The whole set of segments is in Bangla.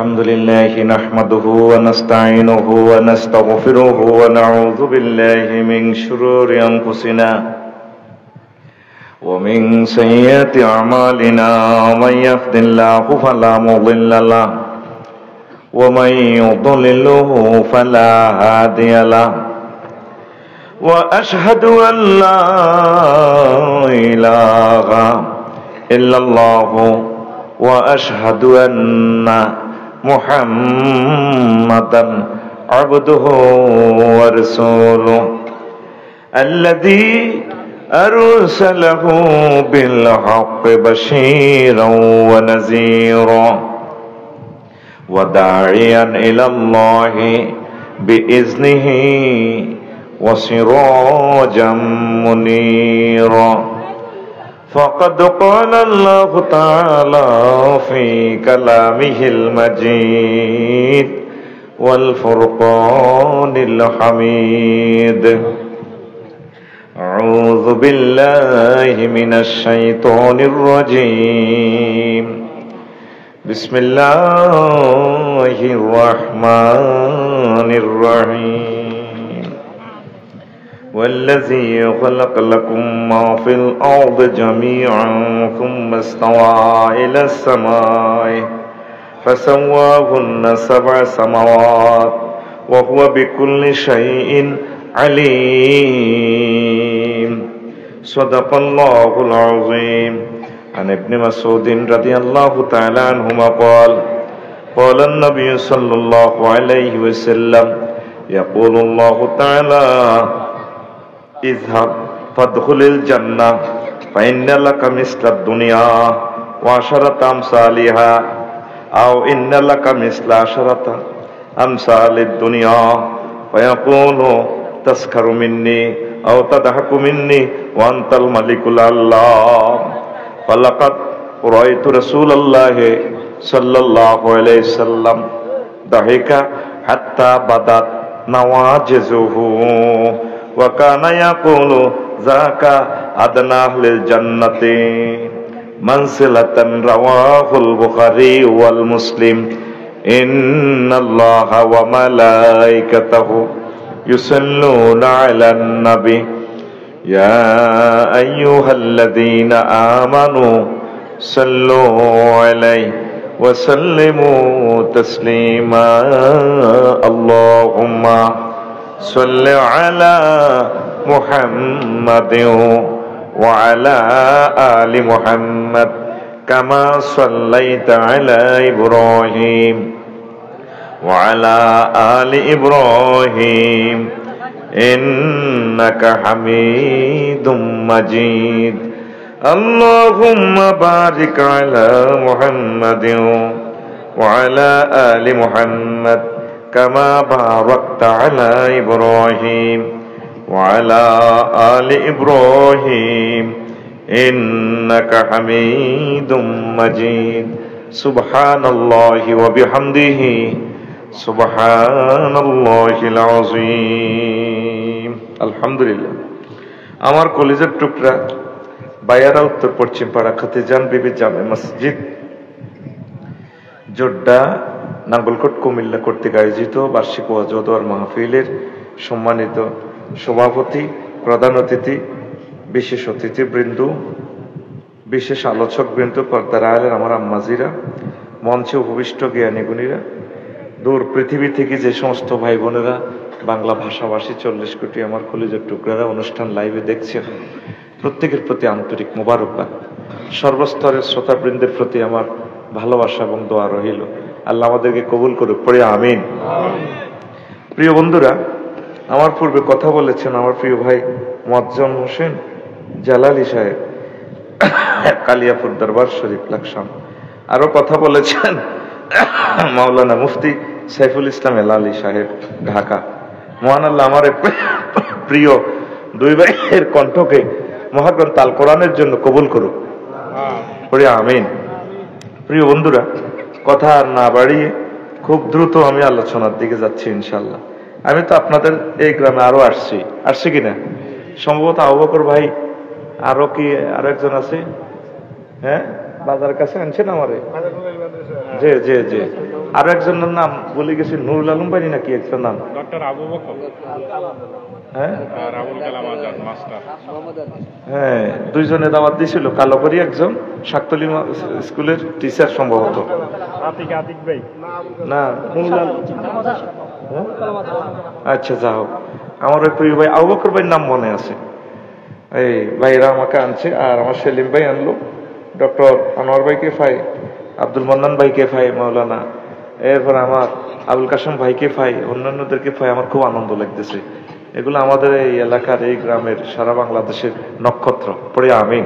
الحمد لله نحمده ونستعينه ونستغفره ونعوذ بالله من شرور أنفسنا ومن سيئات أعمالنا ومن يهد الله فلا مضل له ومن يضلله فلا هادي له وأشهد أن لا إله إلا الله وأشهد أن محمدا عبده ورسوله الذي أرسله بالحق بشيرا ونذيرا وداعيا إلى الله بإذنه وسراجا منيرا فقد قال الله تعالى في كلامه المجيد والفرقان الحميد أعوذ بالله من الشيطان الرجيم بسم الله الرحمن الرحيم والذي خلق لكم ما في الأرض جميعا ثم استوى إلى السماء فسواهن سبع سماوات وهو بكل شيء عليم صدق الله العظيم عن ابن مسعود رضي الله تعالى عنهما قال النبي صلى الله عليه وسلم يقول الله تعالى اذهب فادخل الجنة فإن لك مثل الدنيا وعشرة أمثالها أو إن لك مثل عشرة أمثال الدنيا فيقول تسخر مني أو تضحك مني وأنت الملك الأعلى فلقد رأيت رسول الله صلى الله عليه وسلم ضحك حتى بدت نواجذه وكان يقول ذاك أدنى أهل الجنة منزلة رواه البخاري والمسلم إن الله وملائكته يصلون على النبي يا أيها الذين آمنوا صلوا عليه وسلموا تسليما اللهم صل على محمد وعلى آل محمد كما صليت على إبراهيم وعلى آل إبراهيم إنك حميد مجيد اللهم بارك على محمد وعلى آل محمد كما باركت على إبراهيم وعلى آل إبراهيم إنك حميد مجيد سبحان الله وبحمده سبحان الله العظيم الحمد لله আমার কলিজার টুকরা বায়ারা উত্তর পশ্চিম পাড়া খাতিজান বিবি জামে মসজিদ জোড্ডা নাঙ্গলকোট কুমিল্লা কর্তৃক আয়োজিত বার্ষিক ওয়াজ ও দোয়ার মাহফিলের সম্মানিত সভাপতি, প্রধান অতিথি, বিশেষ অতিথিবৃন্দ, বিশেষ আলোচকবৃন্দ, পর্দার আড়ালের আমার আম্মাজিরা, মঞ্চে উপবিষ্ট জ্ঞানী গুণীরা, দূর পৃথিবী থেকে যে সমস্ত ভাই বোনেরা বাংলা ভাষাভাষী 40 কোটি আমার কলিজার টুকরারা অনুষ্ঠান লাইভে দেখছেন, প্রত্যেকের প্রতি আন্তরিক মোবারকবাদ। সর্বস্তরের শ্রোতাবৃন্দের প্রতি আমার ভালোবাসা এবং দোয়া রহিল। আল্লাহ আমাদেরকে কবুল করুক, পড়ে আমিন। প্রিয় বন্ধুরা, আমার পূর্বে কথা বলেছেন আমার প্রিয় ভাই মোয়াজ্জম হোসেন জালালি সাহেব, কালিয়াপুর দরবার শরীফ লাকসাম। আরো কথা বলেছেন মাওলানা মুফতি সাইফুল ইসলাম এলালি সাহেব, ঢাকা। মহান আল্লাহ আমার প্রিয় দুই ভাইয়ের কণ্ঠকে মহাগ্রন্থ আল কোরআনের জন্য কবুল করুক, পড়ে আমিন। প্রিয় বন্ধুরা, কথা আর না বাড়িয়ে খুব দ্রুত আমি আলোচনার দিকে যাচ্ছি ইনশাল্লাহ। আমি তো আপনাদের এই গ্রামে আরো আসছি কিনা সম্ভবত আবু বকর ভাই, আরো কি আরো একজন আছে? হ্যাঁ, বাজার কাছে আনছেন আমারে? জি জি জি, আরো একজনের নাম বলে গেছি, নুরুল আলম ভাই নাকি একটা নাম, ডক্টর আবু বকর, হ্যাঁ আর আবুল কালাম আজাদ মাস্টার। হ্যাঁ, দুইজনে দাওয়াত দিয়েছিল, কালো করি একজন শাকতলি স্কুলের টিচার সম্ভবত, আতিক ভাই না নুরুল আলম, আচ্ছা যা হোক, আমার ওই প্রিয় ভাই আবু বকর ভাইয়ের নাম মনে আছে। এই ভাইরা আমাকে আনছে, আর আমার সেলিম ভাই আনলো, ডক্টর আনোয়ার ভাইকে পাই, আব্দুল মান্নান ভাইকে পাই, মাওলানা, এরপর আমার আবুল কাসেম ভাইকে পাই, অন্যান্যদেরকে পাই। আমার খুব আনন্দ লাগতেছে। এগুলো আমাদের এই এলাকার, এই গ্রামের, সারা বাংলাদেশের নক্ষত্র। পড়ে আমি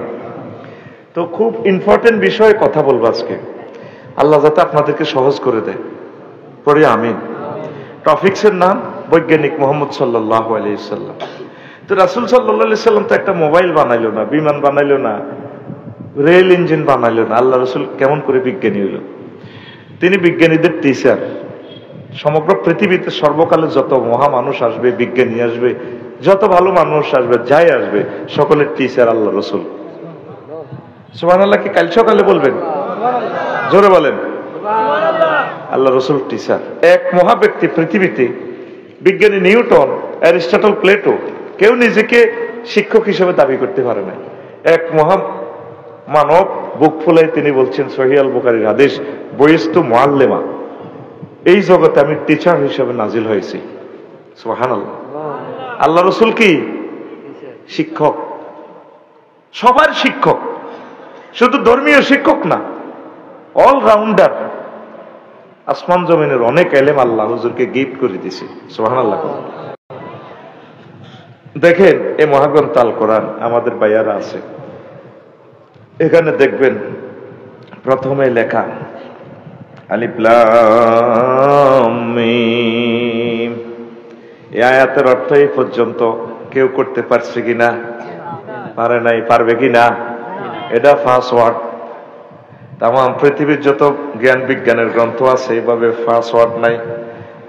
তো খুব ইম্পর্টেন্ট বিষয়ে কথা বলবো আজকে, আল্লাহ যাতে আপনাদেরকে সহজ করে দেয়। পড়ে আমি টপিক্সের নাম বৈজ্ঞানিক মোহাম্মদ সাল্লাল্লাহু আলাইহি সাল্লাম। তো রাসূল সাল্লাল্লাহু আলাইহি সাল্লাম তো একটা মোবাইল বানাইলো না, বিমান বানাইলো না, রেল ইঞ্জিন বানাইলো না। আল্লাহ রাসূল কেমন করে বিজ্ঞানী হইল? তিনি বিজ্ঞানীদের টিচার। সমগ্র পৃথিবীতে সর্বকালে যত মহা মানুষ আসবে, বিজ্ঞানী আসবে, যত ভালো মানুষ আসবে, যাই আসবে, সকলের টিচার আল্লাহ রাসূল। সুবহানাল্লাহ কি কাল সকালে বলবেন? জোরে বলেন আল্লাহ রাসূল টিচার। এক মহা ব্যক্তি পৃথিবীতে, বিজ্ঞানী নিউটন, অ্যারিস্টটল, প্লেটো, কেউ নিজেকে শিক্ষক হিসেবে দাবি করতে পারে না। এক মহা মানব বুক ফুলাই তিনি বলছেন, সহিহ আল বুখারীর হাদিস, বয়স্তু মুআল্লিমা, এই জগতে আমি টিচার হিসেবে নাজিল হয়েছি। সুবহানাল্লাহ। আল্লাহ রাসূল কি শিক্ষক, সবার শিক্ষক, শুধু ধর্মীয় শিক্ষক না, অলরাউন্ডার। আসমান জমিনের অনেক এলেম আল্লাহ হুজুরকে গিফট করে দিয়েছে। সুবহানাল্লাহ। দেখেন এই মহাগ্রন্থ আল কোরআন, আমাদের বাইয়ারা আছে, এখানে দেখবেন প্রথমে লেখা আলিফ লাম মিম। এই আয়াতের অর্থ এই পর্যন্ত কেউ করতে পারছে কিনা? পারে নাই। পারবে কিনা? এটা ফার্স্ট ওয়ার্ড। তাম পৃথিবীর যত জ্ঞান বিজ্ঞানের গ্রন্থ আছে এইভাবে ফার্স্ট ওয়ার্ড নাই।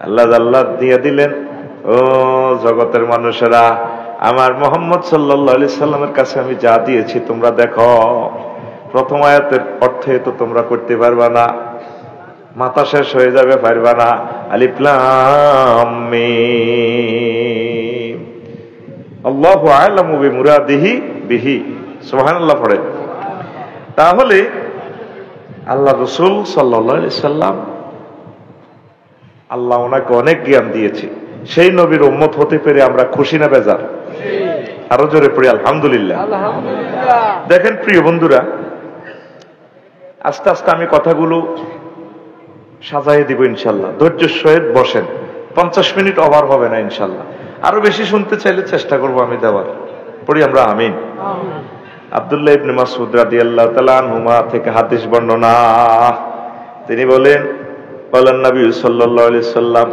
আল্লাহ দিয়ে দিলেন, ও জগতের মানুষেরা, আমার মুহাম্মদ সাল্লাল্লাহু আলাইহি সাল্লামের কাছে আমি যা দিয়েছি তোমরা দেখো। প্রথম আয়াতের অর্থে তো তোমরা করতে পারবা না, মাথা শেষ হয়ে যাবে, পারবা না। আলিফ লাম মিম, আল্লাহু আ'লামু বিমুরাদিহি বিহি। সুবহানাল্লাহ পড়ে। তাহলে আল্লাহ রাসূল সাল্লাল্লাহু আলাইহি সাল্লাম, আল্লাহ ওনাকে অনেক জ্ঞান দিয়েছে। সেই নবীর উম্মত হতে পেরে আমরা খুশি না বেজার? আরো জোরে পড়ি আলহামদুলিল্লাহ। দেখেন প্রিয় বন্ধুরা, আস্তে আস্তে আমি কথাগুলো সাজাই দিব ইনশাল্লাহ। ধৈর্যের সহিত বসেন, 50 মিনিট ওভার হবে না ইনশাল্লাহ। আরো বেশি শুনতে চাইলে চেষ্টা করব আমি দেওয়ার। পড়ি আমরা আমিন। আব্দুল্লাহ ইবনে মাসউদ রাদিয়াল্লাহু তাআলা আনহুমা থেকে হাদিস বর্ণনা, তিনি বলেন, বলেন নবী সাল্লাল্লাহু আলাইহি সাল্লাম,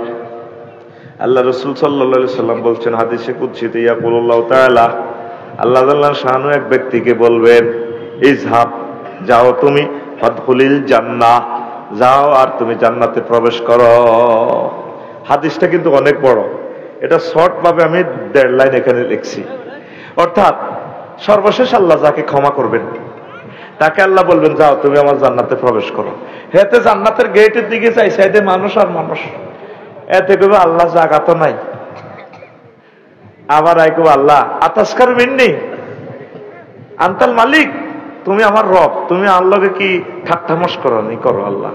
আল্লাহ রাসূল সাল্লাল্লাহু আলাইহি সাল্লাম বলছেন হাদিসে কুদসিতে, ইয়াকুলুল্লাহু তাআলা, আল্লাহ তাআলা শানু এক ব্যক্তিকে বলবেন, ইজহাব, যাও তুমি, ফাদখুলিল জান্নাহ, যাও আর তুমি জান্নাতে প্রবেশ করো। হাদিসটা কিন্তু অনেক বড়, এটা শর্ট ভাবে আমি 1.5 লাইন এখানে লিখছি। অর্থাৎ সর্বশেষ আল্লাহ যাকে ক্ষমা করবেন তাকে আল্লাহ বলবেন, যাও তুমি আমার জান্নাতে প্রবেশ করো। হেতে জান্নাতের গেটের দিকে চাই, সাইডে মানুষ আর মানুষ, এতে কবে আল্লাহ জায়গা তো নাই। আবার আইকো আল্লাহ আতাসকার মিন্নি আনতাল মালিক, তুমি আমার রব, তুমি আল্লাহকে কি ঠাট্টা মশকরা নি করো? আল্লাহ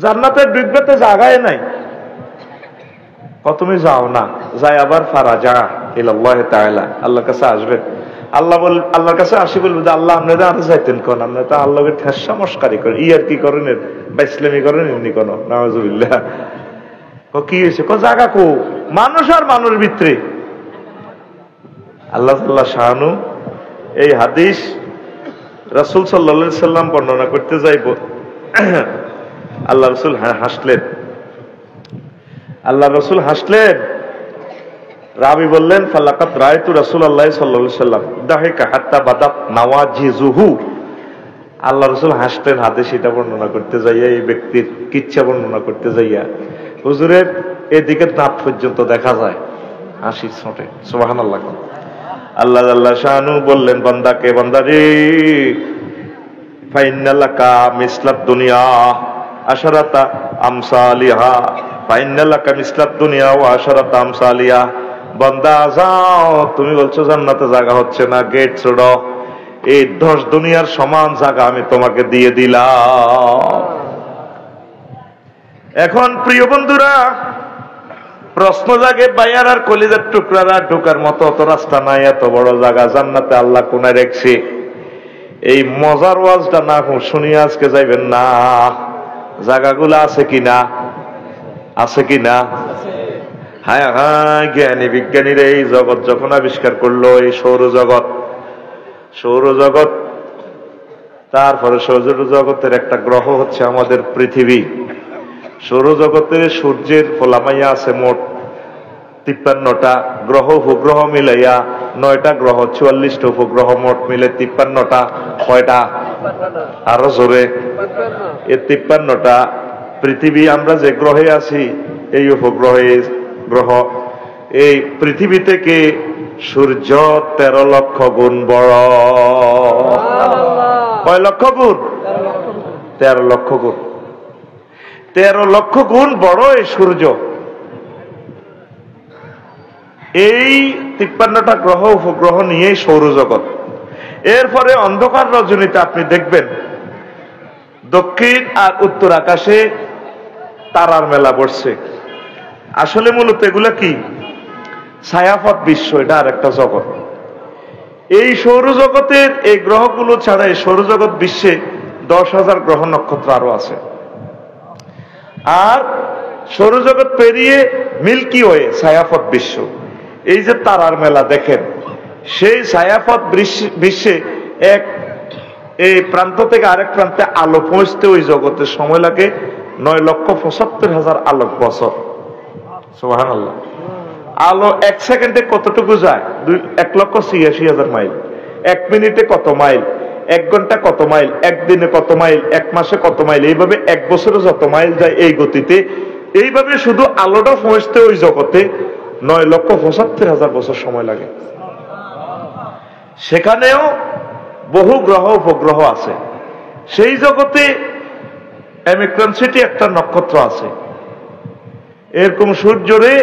জান্নাতের বিগতে জায়গায় নাই, তুমি যাও না, যাই আবার ফারাজা ইলাল্লাহি তাআলা, আল্লাহর কাছে আসবে। আল্লাহর কাছে আসি বলবে যে আল্লাহ আপনারা আর যাইতেন কোন, আপনারা তো আল্লাহকে ঠেসা মশকারি করেন, ইয়ার কি করেন, বা ইসলামি করেন, এমনি কোন, নাউজুবিল্লাহ। কি হয়েছে? জায়গা কো মানুষ আর মানুষ ভিতরে। আল্লাহ তাআলা শানু এই হাদিস রাসূল সাল্লাল্লাহু আলাইহি সাল্লাম বর্ণনা করতে যাইব। আল্লাহ রাসূল হাসলেন। আল্লাহ রাসূল হাসলেন। রাবি বললেন, ফালাকাত রাআইতু রাসূলুল্লাহ সাল্লাল্লাহু আলাইহি সাল্লাম দাহিকা হাত্তা বাদাত নাওয়াজিজুহু। আল্লাহ রাসূল হাসলেন হাদিস এটা বর্ণনা করতে যাইয়া, এই ব্যক্তির কিচ্ছা বর্ণনা করতে যাইয়া হুজুরের এদিকে দাঁত পর্যন্ত দেখা যায় হাসির ছোটে। সুবহানাল্লাহ। আল্লাহ শানু বললেন বান্দাকে, বান্দারে ফাইন্নালাকা মিসলাত দুনিয়া আশারাতা আমসালিহা, ফাইন্নালাকা মিসলাত দুনিয়া ওয়া আশারাতা আমসালিহা। বান্দা যাও, তুমি বলছো জান্নাতে জায়গা হচ্ছে না, গেট ছোড়ো, এই 10 দুনিয়ার সমান জায়গা আমি তোমাকে দিয়ে দিলাম। এখন প্রিয় বন্ধুরা, প্রশ্ন জাগে বায়ার আর কলিজার টুকরারা ঢোকার মতো অত রাস্তা নাই, এত বড় জায়গা জান্নাতে আল্লাহ কোনায় রেখছে। এই মজার ওয়াজটা না শুনিয়ে আজকে যাইবেন না। জায়গাগুলো আছে কিনা, আছে কিনা? হ্যাঁ হ্যাঁ, জ্ঞানী বিজ্ঞানীরা এই জগৎ যখন আবিষ্কার করলো, এই সৌরজগৎ, তারপরে সৌরজগতের একটা গ্রহ হচ্ছে আমাদের পৃথিবী। সৌরজগতে সূর্যের ফলামাইয়া আছে মোট 53টা, গ্রহ উপগ্রহ মিলাইয়া 9টা গ্রহ, 44টা উপগ্রহ, মোট মিলে 53টা। কয়টা? আরো জোরে। এই 53টা। পৃথিবী, আমরা যে গ্রহে আছি এই উপগ্রহে গ্রহ, এই পৃথিবী থেকে সূর্য 13 লক্ষ গুণ বড়। কয় লক্ষ গুণ? 13 লক্ষ গুণ। 13 লক্ষ গুণ বড় এই সূর্য। এই 53টা গ্রহ উপগ্রহ নিয়ে সৌরজগৎ। এরপরে অন্ধকার রজনীতে আপনি দেখবেন দক্ষিণ আর উত্তর আকাশে তারার মেলা বসছে। আসলে মূলত এগুলা কি? ছায়াপথ বিশ্ব, এটা আর একটা জগৎ। এই সৌরজগতের এই গ্রহগুলো ছাড়া এই সৌরজগৎ বিশ্বে 10,000 গ্রহ নক্ষত্র আরো আছে। আর সৌরজগৎ পেরিয়ে মিল্কি ওয়ে, ছায়াপথ বিশ্ব, এই যে তারার মেলা দেখেন, সেই ছায়াপথ বিশ্বে এক এই প্রান্ত থেকে আরেক প্রান্তে আলো পৌঁছতে ওই জগতের সময় লাগে 9,75,000 আলোক বছর। সুবহানাল্লাহ। আলো 1 সেকেন্ডে কতটুকু যায়? 1,86,000 মাইল। 1 মিনিটে কত মাইল? 1 ঘন্টা কত মাইল? 1 দিনে কত মাইল? 1 মাসে কত মাইল? এইভাবে 1 বছরে যত মাইল যায় এই গতিতে। এইভাবে শুধু আলোটা পৌঁছতে ওই জগতে 9,75,000 বছর সময় লাগে। সেখানেও বহু গ্রহ উপগ্রহ আছে। সেই জগতে অ্যামিক্রন সিটি একটা নক্ষত্র আছে। এরকম সূর্যরে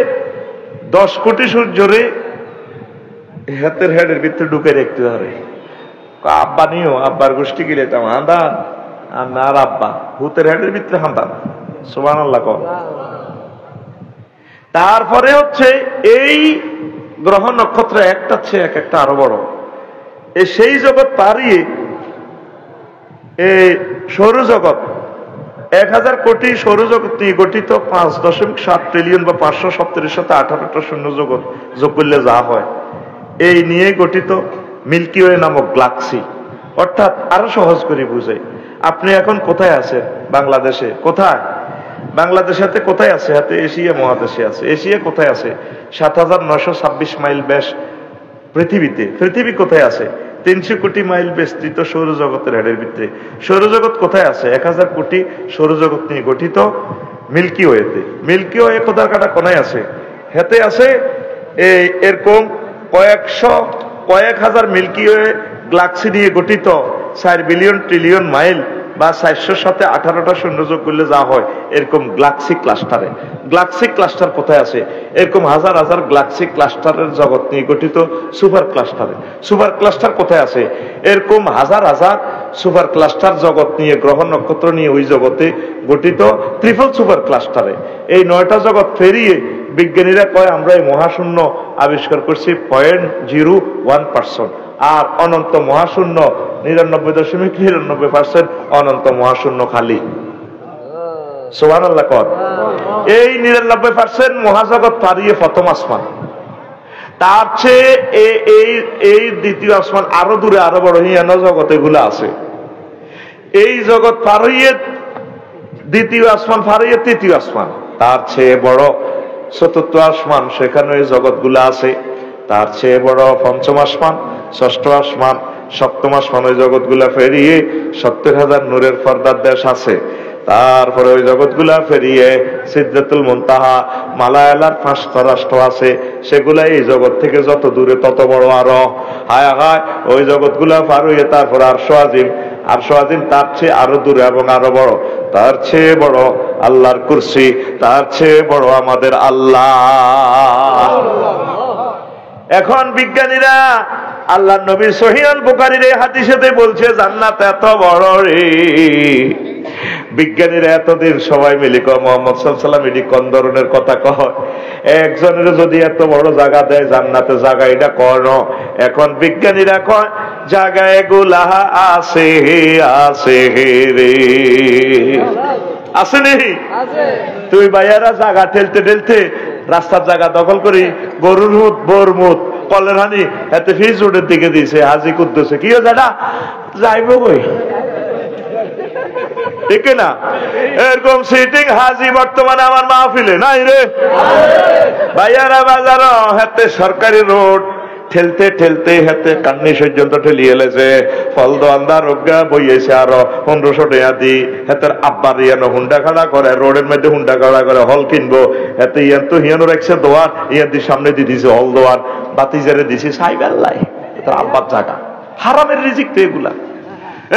10 কোটি সূর্যরে হাতের হেডের ভিতরে ঢুকে দেখতে পারে। আব্বা নিও, আব্বার গোষ্ঠী গিলে তাম হান্দান আর আব্বা হুতের হেডের ভিতরে হান্দান। সুবহানাল্লাহ কও। তারপরে হচ্ছে এই গ্রহ নক্ষত্র একটা চেয়ে এক একটা আরো বড়। সেই জগৎ পারিয়ে এই সৌরজগৎ 1000 কোটি সৌরজগৎ নিয়ে গঠিত 5.7 ট্রিলিয়ন বা 570 সাথে 18টা শূন্য জগৎ যোগ করলে যা হয়, এই নিয়ে গঠিত মিল্কি ওয়ে নামক গ্যালাক্সি। অর্থাৎ আরো সহজ করে বুঝাই, আপনি এখন কোথায় আছেন? বাংলাদেশে। কোথায়? বাংলাদেশে কোথায় আছে? হাতে এশিয়া মহাদেশে আছে। এশিয়া কোথায় আছে? 7,926 মাইল ব্যাস পৃথিবীতে। পৃথিবী কোথায় আছে? 300 কোটি মাইল বিস্তৃত সৌরজগতের হেডের ভিতরে। সৌরজগৎ কোথায় আছে? 1000 কোটি সৌরজগৎ নিয়ে গঠিত মিল্কি ওয়েতে। মিল্কি ওয়ে কোথার কাটা কোনায় আছে? হেতে আছে এই এরকম কয়েক হাজার মিল্কি ওয়ে গ্যালাক্সি নিয়ে গঠিত 4 বিলিয়ন ট্রিলিয়ন মাইল বা 400 সাথে 18টা শূন্য যোগ করলে যা হয় এরকম গ্যালাক্সি ক্লাস্টারে। গ্যালাক্সি ক্লাস্টার কোথায় আছে? এরকম হাজার হাজার গ্যালাক্সি ক্লাস্টারের জগৎ নিয়ে গঠিত সুপার ক্লাস্টারে। সুপার ক্লাস্টার কোথায় আছে? এরকম হাজার হাজার সুপার ক্লাস্টার জগৎ নিয়ে, গ্রহ নক্ষত্র নিয়ে ওই জগতে গঠিত ট্রিপল সুপার ক্লাস্টারে। এই 9টা জগৎ পেরিয়ে বিজ্ঞানীরা কয় আমরা এই মহাশূন্য আবিষ্কার করছি 0.01%। আর অনন্ত মহাশূন্য 99.99% অনন্ত মহাশূন্য খালি। সুবহানাল্লাহ কর। এই 99% মহাজগৎ পারিয়ে প্রথম আসমান, তার চেয়ে এই দ্বিতীয় আসমান আরো দূরে আরো বড় হিয়ান জগৎ এগুলো আছে। এই জগৎ পারিয়ে দ্বিতীয় আসমান, পারিয়ে তৃতীয় আসমান, তার চেয়ে বড় চতুর্থ আসমান, সেখানে এই জগৎগুলো আছে। তার চেয়ে বড় পঞ্চম আসমান, ষষ্ঠ আসমান, সপ্তম আসমান, ওই জগৎগুলা ফেরিয়ে 70,000 নূরের পর্দার দেশ আছে। তারপরে ওই জগৎগুলা ফেরিয়ে সিদরাতুল মুনতাহা, মালায়ালার 5টা রাষ্ট্র আছে, সেগুলা এই জগৎ থেকে যত দূরে তত বড় আরো। হায় হায়, ওই জগৎগুলা পার হইয়ে তারপর আরশ আজিম, আরশ আজিম তার চেয়ে আরো দূরে এবং আরো বড়, তার চেয়ে বড় আল্লাহর কুরসি, তার চেয়ে বড় আমাদের আল্লাহ। এখন বিজ্ঞানীরা আল্লাহ নবীর সহিহ আল বুখারীর এই হাদিসেতে বলছে জান্নাত এত বড় রে। বিজ্ঞানীরা এতদিন সবাই মিলে কয় মুহাম্মদ সাল্লাল্লাহু আলাইহি ওয়াসাল্লাম এটি কোন ধরনের কথা কয়, একজনের যদি এত বড় জায়গা দেয় জান্নাতে জায়গা এটা কোন। এখন বিজ্ঞানীরা কয় জায়গা এগুলা আছে আছে রে, আছে নেই? তুই ভাইয়ারা জায়গা ঠেলতে ঠেলতে রাস্তার জায়গা দখল করি গরুর মুত বোর মুত কলের হানি এতে ফিজ রোডের দিকে দিয়েছে হাজি কুদ্দুসে কি জায়গা যাইব কই, ঠিক না? এরকম সিটিং হাজি বর্তমানে আমার মাহফিলে নাই রে ভাইয়ারা বাজার হাতে সরকারি রোড ঠেলতে ঠেলতে হাতে কান্নি পর্যন্ত ঠেলিয়ে এলেছে। ফল দোয়ান্দা রোগা বইয়েছে আরো 1500 টাকা দি হাতের আব্বার ইয়ানো হুন্ডা খাড়া করে রোডের মধ্যে হুন্ডা খাড়া করে হল কিনবো হাতে ইয়ান তো হিয়ানো রাখছে দোয়ার ইয়ান দিয়ে সামনে দিয়ে দিছে হল দোয়ার বাতিজারে দিছে সাইবেল্লাই তোর আব্বার জায়গা হারামের রিজিক তো এগুলা।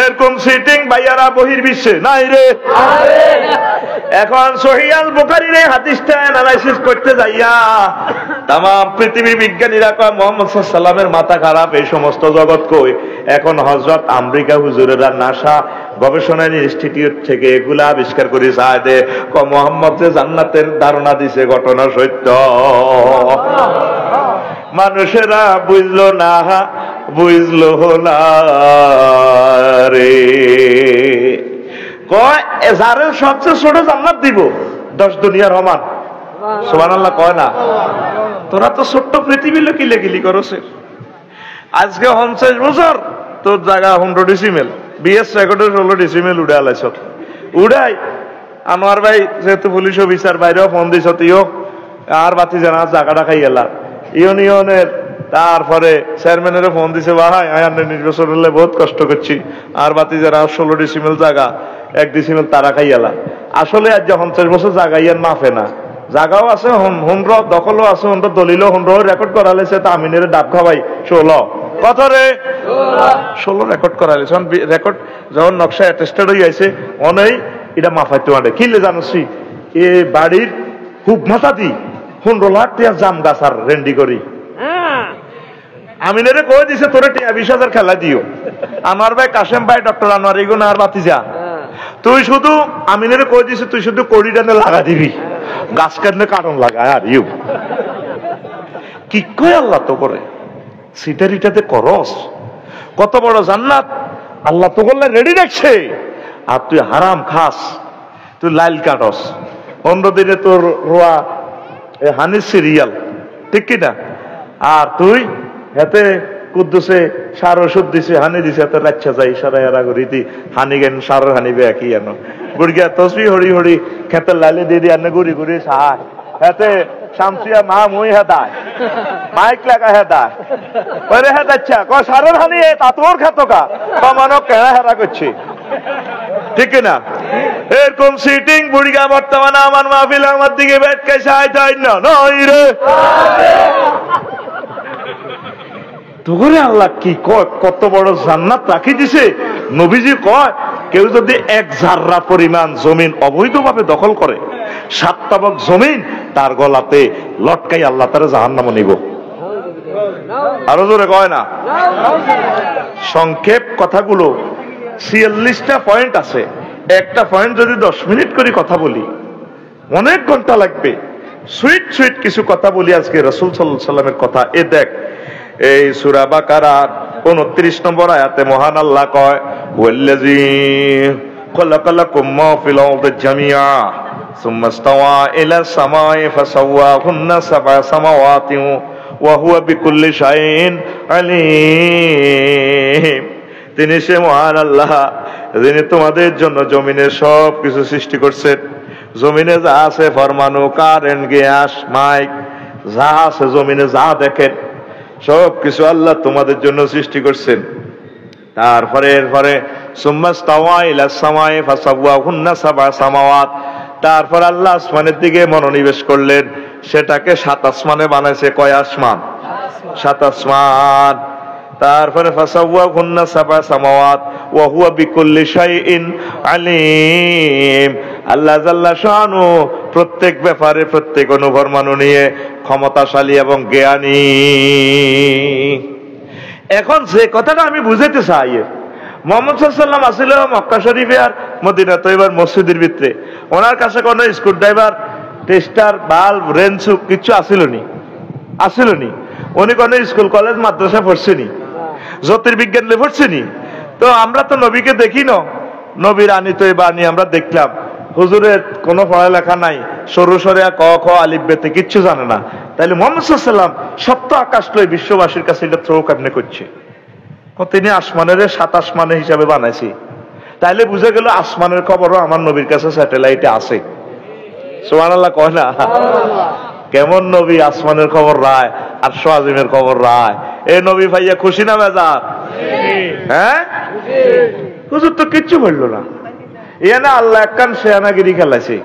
এরকম সিটিং ভাইয়ারা বহির্বিশ্বে নাই রে। এখন সহিহ আল বুখারীর এই হাদিসটা অ্যানালাইসিস করতে যাইয়া তামাম পৃথিবীর বিজ্ঞানীরা কয় মুহাম্মদ সাল্লাল্লাহু আলাইহি ওয়াসাল্লামের মাথা খারাপ, এই সমস্ত জগৎ কই। এখন হযরত আমেরিকা হুজুরেরা নাসা গবেষণা ইনস্টিটিউট থেকে এগুলা আবিষ্কার করে যায় দে মুহাম্মদ যে জান্নাতের ধারণা দিছে ঘটনা সত্য। মানুষেরা বুঝলো না বুঝলো না রে। কয় যারে সবচেয়ে ছোট জান্নাত দিব 10 দুনিয়ার সমান, সুবহানাল্লাহ কয় না? তোরা তো ছোট্ট পৃথিবী লেকিলেগিলি করছে। আজকে 50 বছর তোর জায়গা 100 ডিসিমেল, বিএস রেকর্ডের 16 ডিসিমেল উড়ে আলাইছ। উড়াই আনোয়ার ভাই যেহেতু পুলিশ অফিসার বাইরেও ফোন দিছ তুইও আর বাতি জানা জায়গাটা খাই এলা ইউনিয়নের। তারপরে চেয়ারম্যানের ফোন দিছে ভাই আয়ান্ন নির্বাচন হলে বহুত কষ্ট করছি আর বাতি যারা 16 ডিসিমেল জায়গা 1 ডিসিমেল তারা খাইয়ালা। আসলে আজ 50 বছর জায়গা ইয়ান মাফে না, জায়গাও আছে হুন্ড্র দখলও আছে হুন্ড্র দলিলও হুন্ড্র রেকর্ড করা লেছে তা আমিনের ডাব খাওয়াই 16 কত রে 16 রেকর্ড করা লেছে। রেকর্ড যখন নকশা অ্যাটেস্টেড হয়ে আছে অনেই এটা মাফাইতে পারে কিনলে জানোসি এ বাড়ির খুব মাথা দি 15 লাখ টাকা জাম গাছ আর রেন্ডি করি। আমিনের কয়ে দিছে তোরে 20,000 খেলা দিও। আমার ভাই কাশেম ভাই ডক্টর আনোয়ার এগুলো আর বাতিজা তুই শুধু আমিনের কয়ে দিছে তুই শুধু কড়িটানে লাগা দিবি গাছ কাটলে কারণ লাগায় আর ইউ কি কয় আল্লাহ তো করে সিটারিটাতে করস কত বড় জান্নাত আল্লাহ তো করলে রেডি রাখছে আর তুই হারাম খাস তুই লাইল কাটস 15 দিনে তোর রোয়া হানি সিরিয়াল ঠিক কিনা আর তুই এতে কুদ্দুসে সার ওষুধ দিছে হানি দিছে এত রাচ্ছা যাই সারা এরা রীতি হানি গেন সার হানিবে একই আনো গুড়িয়া তসবি হরি হরি খেতে লাইলে দিয়ে দিয়ে আনে গুড়ি গুড়ি সাহায় এতে শামসিয়া মা মুই হেদায় মাইক লাগা হেদায় পরে হেদাচ্ছা ক সারের হানি তা তোর খেত কা মানব কেনা হেরা করছি ঠিক না এরকম সিটিং বুড়িগা বর্তমানে আমার মাহফিল আমার দিকে বেট খাইছে আইতাই না নই রে তোরে আল্লাহ কি কয় কত বড় জান্নাত রাখি দিছে। নবীজি কয় কেউ যদি 1 জাররা পরিমাণ জমিন অবৈধভাবে দখল করে 7 তাবক জমিন তার গলাতে লটকাই আল্লাহ তারে জাহান্নামে নিব। আরো জোরে কয় না। সংক্ষেপ কথাগুলো 46টা পয়েন্ট আছে, একটা পয়েন্ট যদি 10 মিনিট করে কথা বলি অনেক ঘন্টা লাগবে। সুইট সুইট কিছু কথা বলি আজকে রাসূল সাল্লাল্লাহু আলাইহি ওয়াসাল্লামের কথা। এ দেখ এই সূরা বাকারার 29 নম্বর আয়াতে মহান আল্লাহ কয় ওয়াল্লাযী খালাকালাকুম মা ফিল আরদি জামিআ সুম্মা ইসতাওয়া ইলাস সামাই ফাসাওয়াহুন্না সাবআ সামাওয়াতিন ওয়া হুয়া বিকুল্লি শাইইন আলীম। তিনি সে মহান আল্লাহ যিনি তোমাদের জন্য জমিনের সব কিছু সৃষ্টি করছেন। জমিনে যা আছে ফরমানু কারেন্ট গ্যাস মাইক যা আছে জমিনে যা দেখেন সব কিছু আল্লাহ তোমাদের জন্য সৃষ্টি করছেন। তারপরে এরপরে সুম্মাস্তাওয়া ইলাস সামাই ফাসাওয়াহুন্না সাবআ সামাওয়াত তারপর আল্লাহ আসমানের দিকে মনোনিবেশ করলেন সেটাকে 7 আসমানে বানাইছে। কয় আসমান? 7 আসমান। তারপরে ফাসাওয়াহুন্না সাবা সামাওয়াত ওয়া হুয়া বিকুল্লি শাইইন আলিম। আল্লাহ জাল্লা শানু প্রত্যেক ব্যাপারে প্রত্যেক অনুভরমানু নিয়ে ক্ষমতাশালী এবং জ্ঞানী। এখন যে কথাটা আমি বুঝাইতে চাই, মুহাম্মদ সাল্লাল্লাহু আলাইহি ওয়াসাল্লাম আসলে মক্কা শরীফে আর মদিনা তৈবার মসজিদের ভিতরে ওনার কাছে কোনো screwdriver, tester, bulb, wrench কিছু আসিল নি। উনি কোনো স্কুল কলেজ মাদ্রাসা পড়ছেনি, জ্যোতির্বিজ্ঞান নিয়ে পড়ছেনি। তো আমরা তো নবীকে দেখি না, নবীর আনিত এই বাণী আমরা দেখলাম। হুজুরের কোনো পড়ালেখা নাই, সরু সরিয়া ক খ আলিফ বেতে কিচ্ছু জানে না। তাইলে মুহাম্মদ সাল্লাল্লাহু আলাইহি ওয়াসাল্লাম সপ্ত আকাশ লই বিশ্ববাসীর কাছে এটা থ্রো কেমনে করছে? তিনি আসমানের 7 আসমানে হিসাবে বানাইছি। তাইলে বুঝে গেল আসমানের খবরও আমার নবীর কাছে স্যাটেলাইটে আছে। সুবহানাল্লাহ কয় না? কেমন নবী আসমানের খবর রায় আর সোয়াজিমের খবর রায়। এই নবী ভাইয়া খুশি না বেজার? হ্যাঁ, হুজুর তো কিচ্ছু বললো না। এখানে আল্লাহ একখান শেয়ানাগিরি খেলাইছে।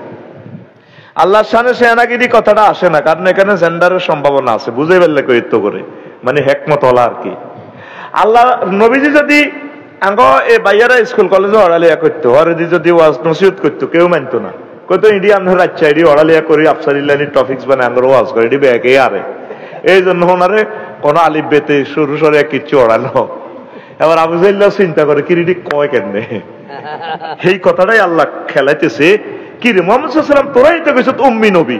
আল্লাহর সামনে শেয়ানাগিরি কথাটা আসে না, কারণ এখানে জেন্ডারের সম্ভাবনা আছে। বুঝে ফেললে কইতো করে, মানে হেকমত হলা আর কি। আল্লাহ নবীজি যদি আঙ্গ এ বাইয়ারা স্কুল কলেজে অড়ালিয়া করতো, হরেদি যদি ওয়াজ নসিহত করতো, কেউ মানতো না। কইতো ইডি আপনার আচ্ছা ইডি অড়ালিয়া করি আফসারিল্লানি টপিক্স বানায় আঙ্গর ওয়াজ করে, ইডি ব্যাকে আরে। এই জন্য ওনারে কোন আলিফ বেতে সরু সরে কিচ্ছু অড়ানো। এবার আবু জাইল্লাহ চিন্তা করে কিরিডি কয় কেমনে, এই কথাটাই আল্লাহ খেলাইতেছে। কি রে মুহাম্মদ সাল্লাল্লাহু আলাইহি ওয়াসাল্লাম, তোরাই তো কইছত উম্মি নবী,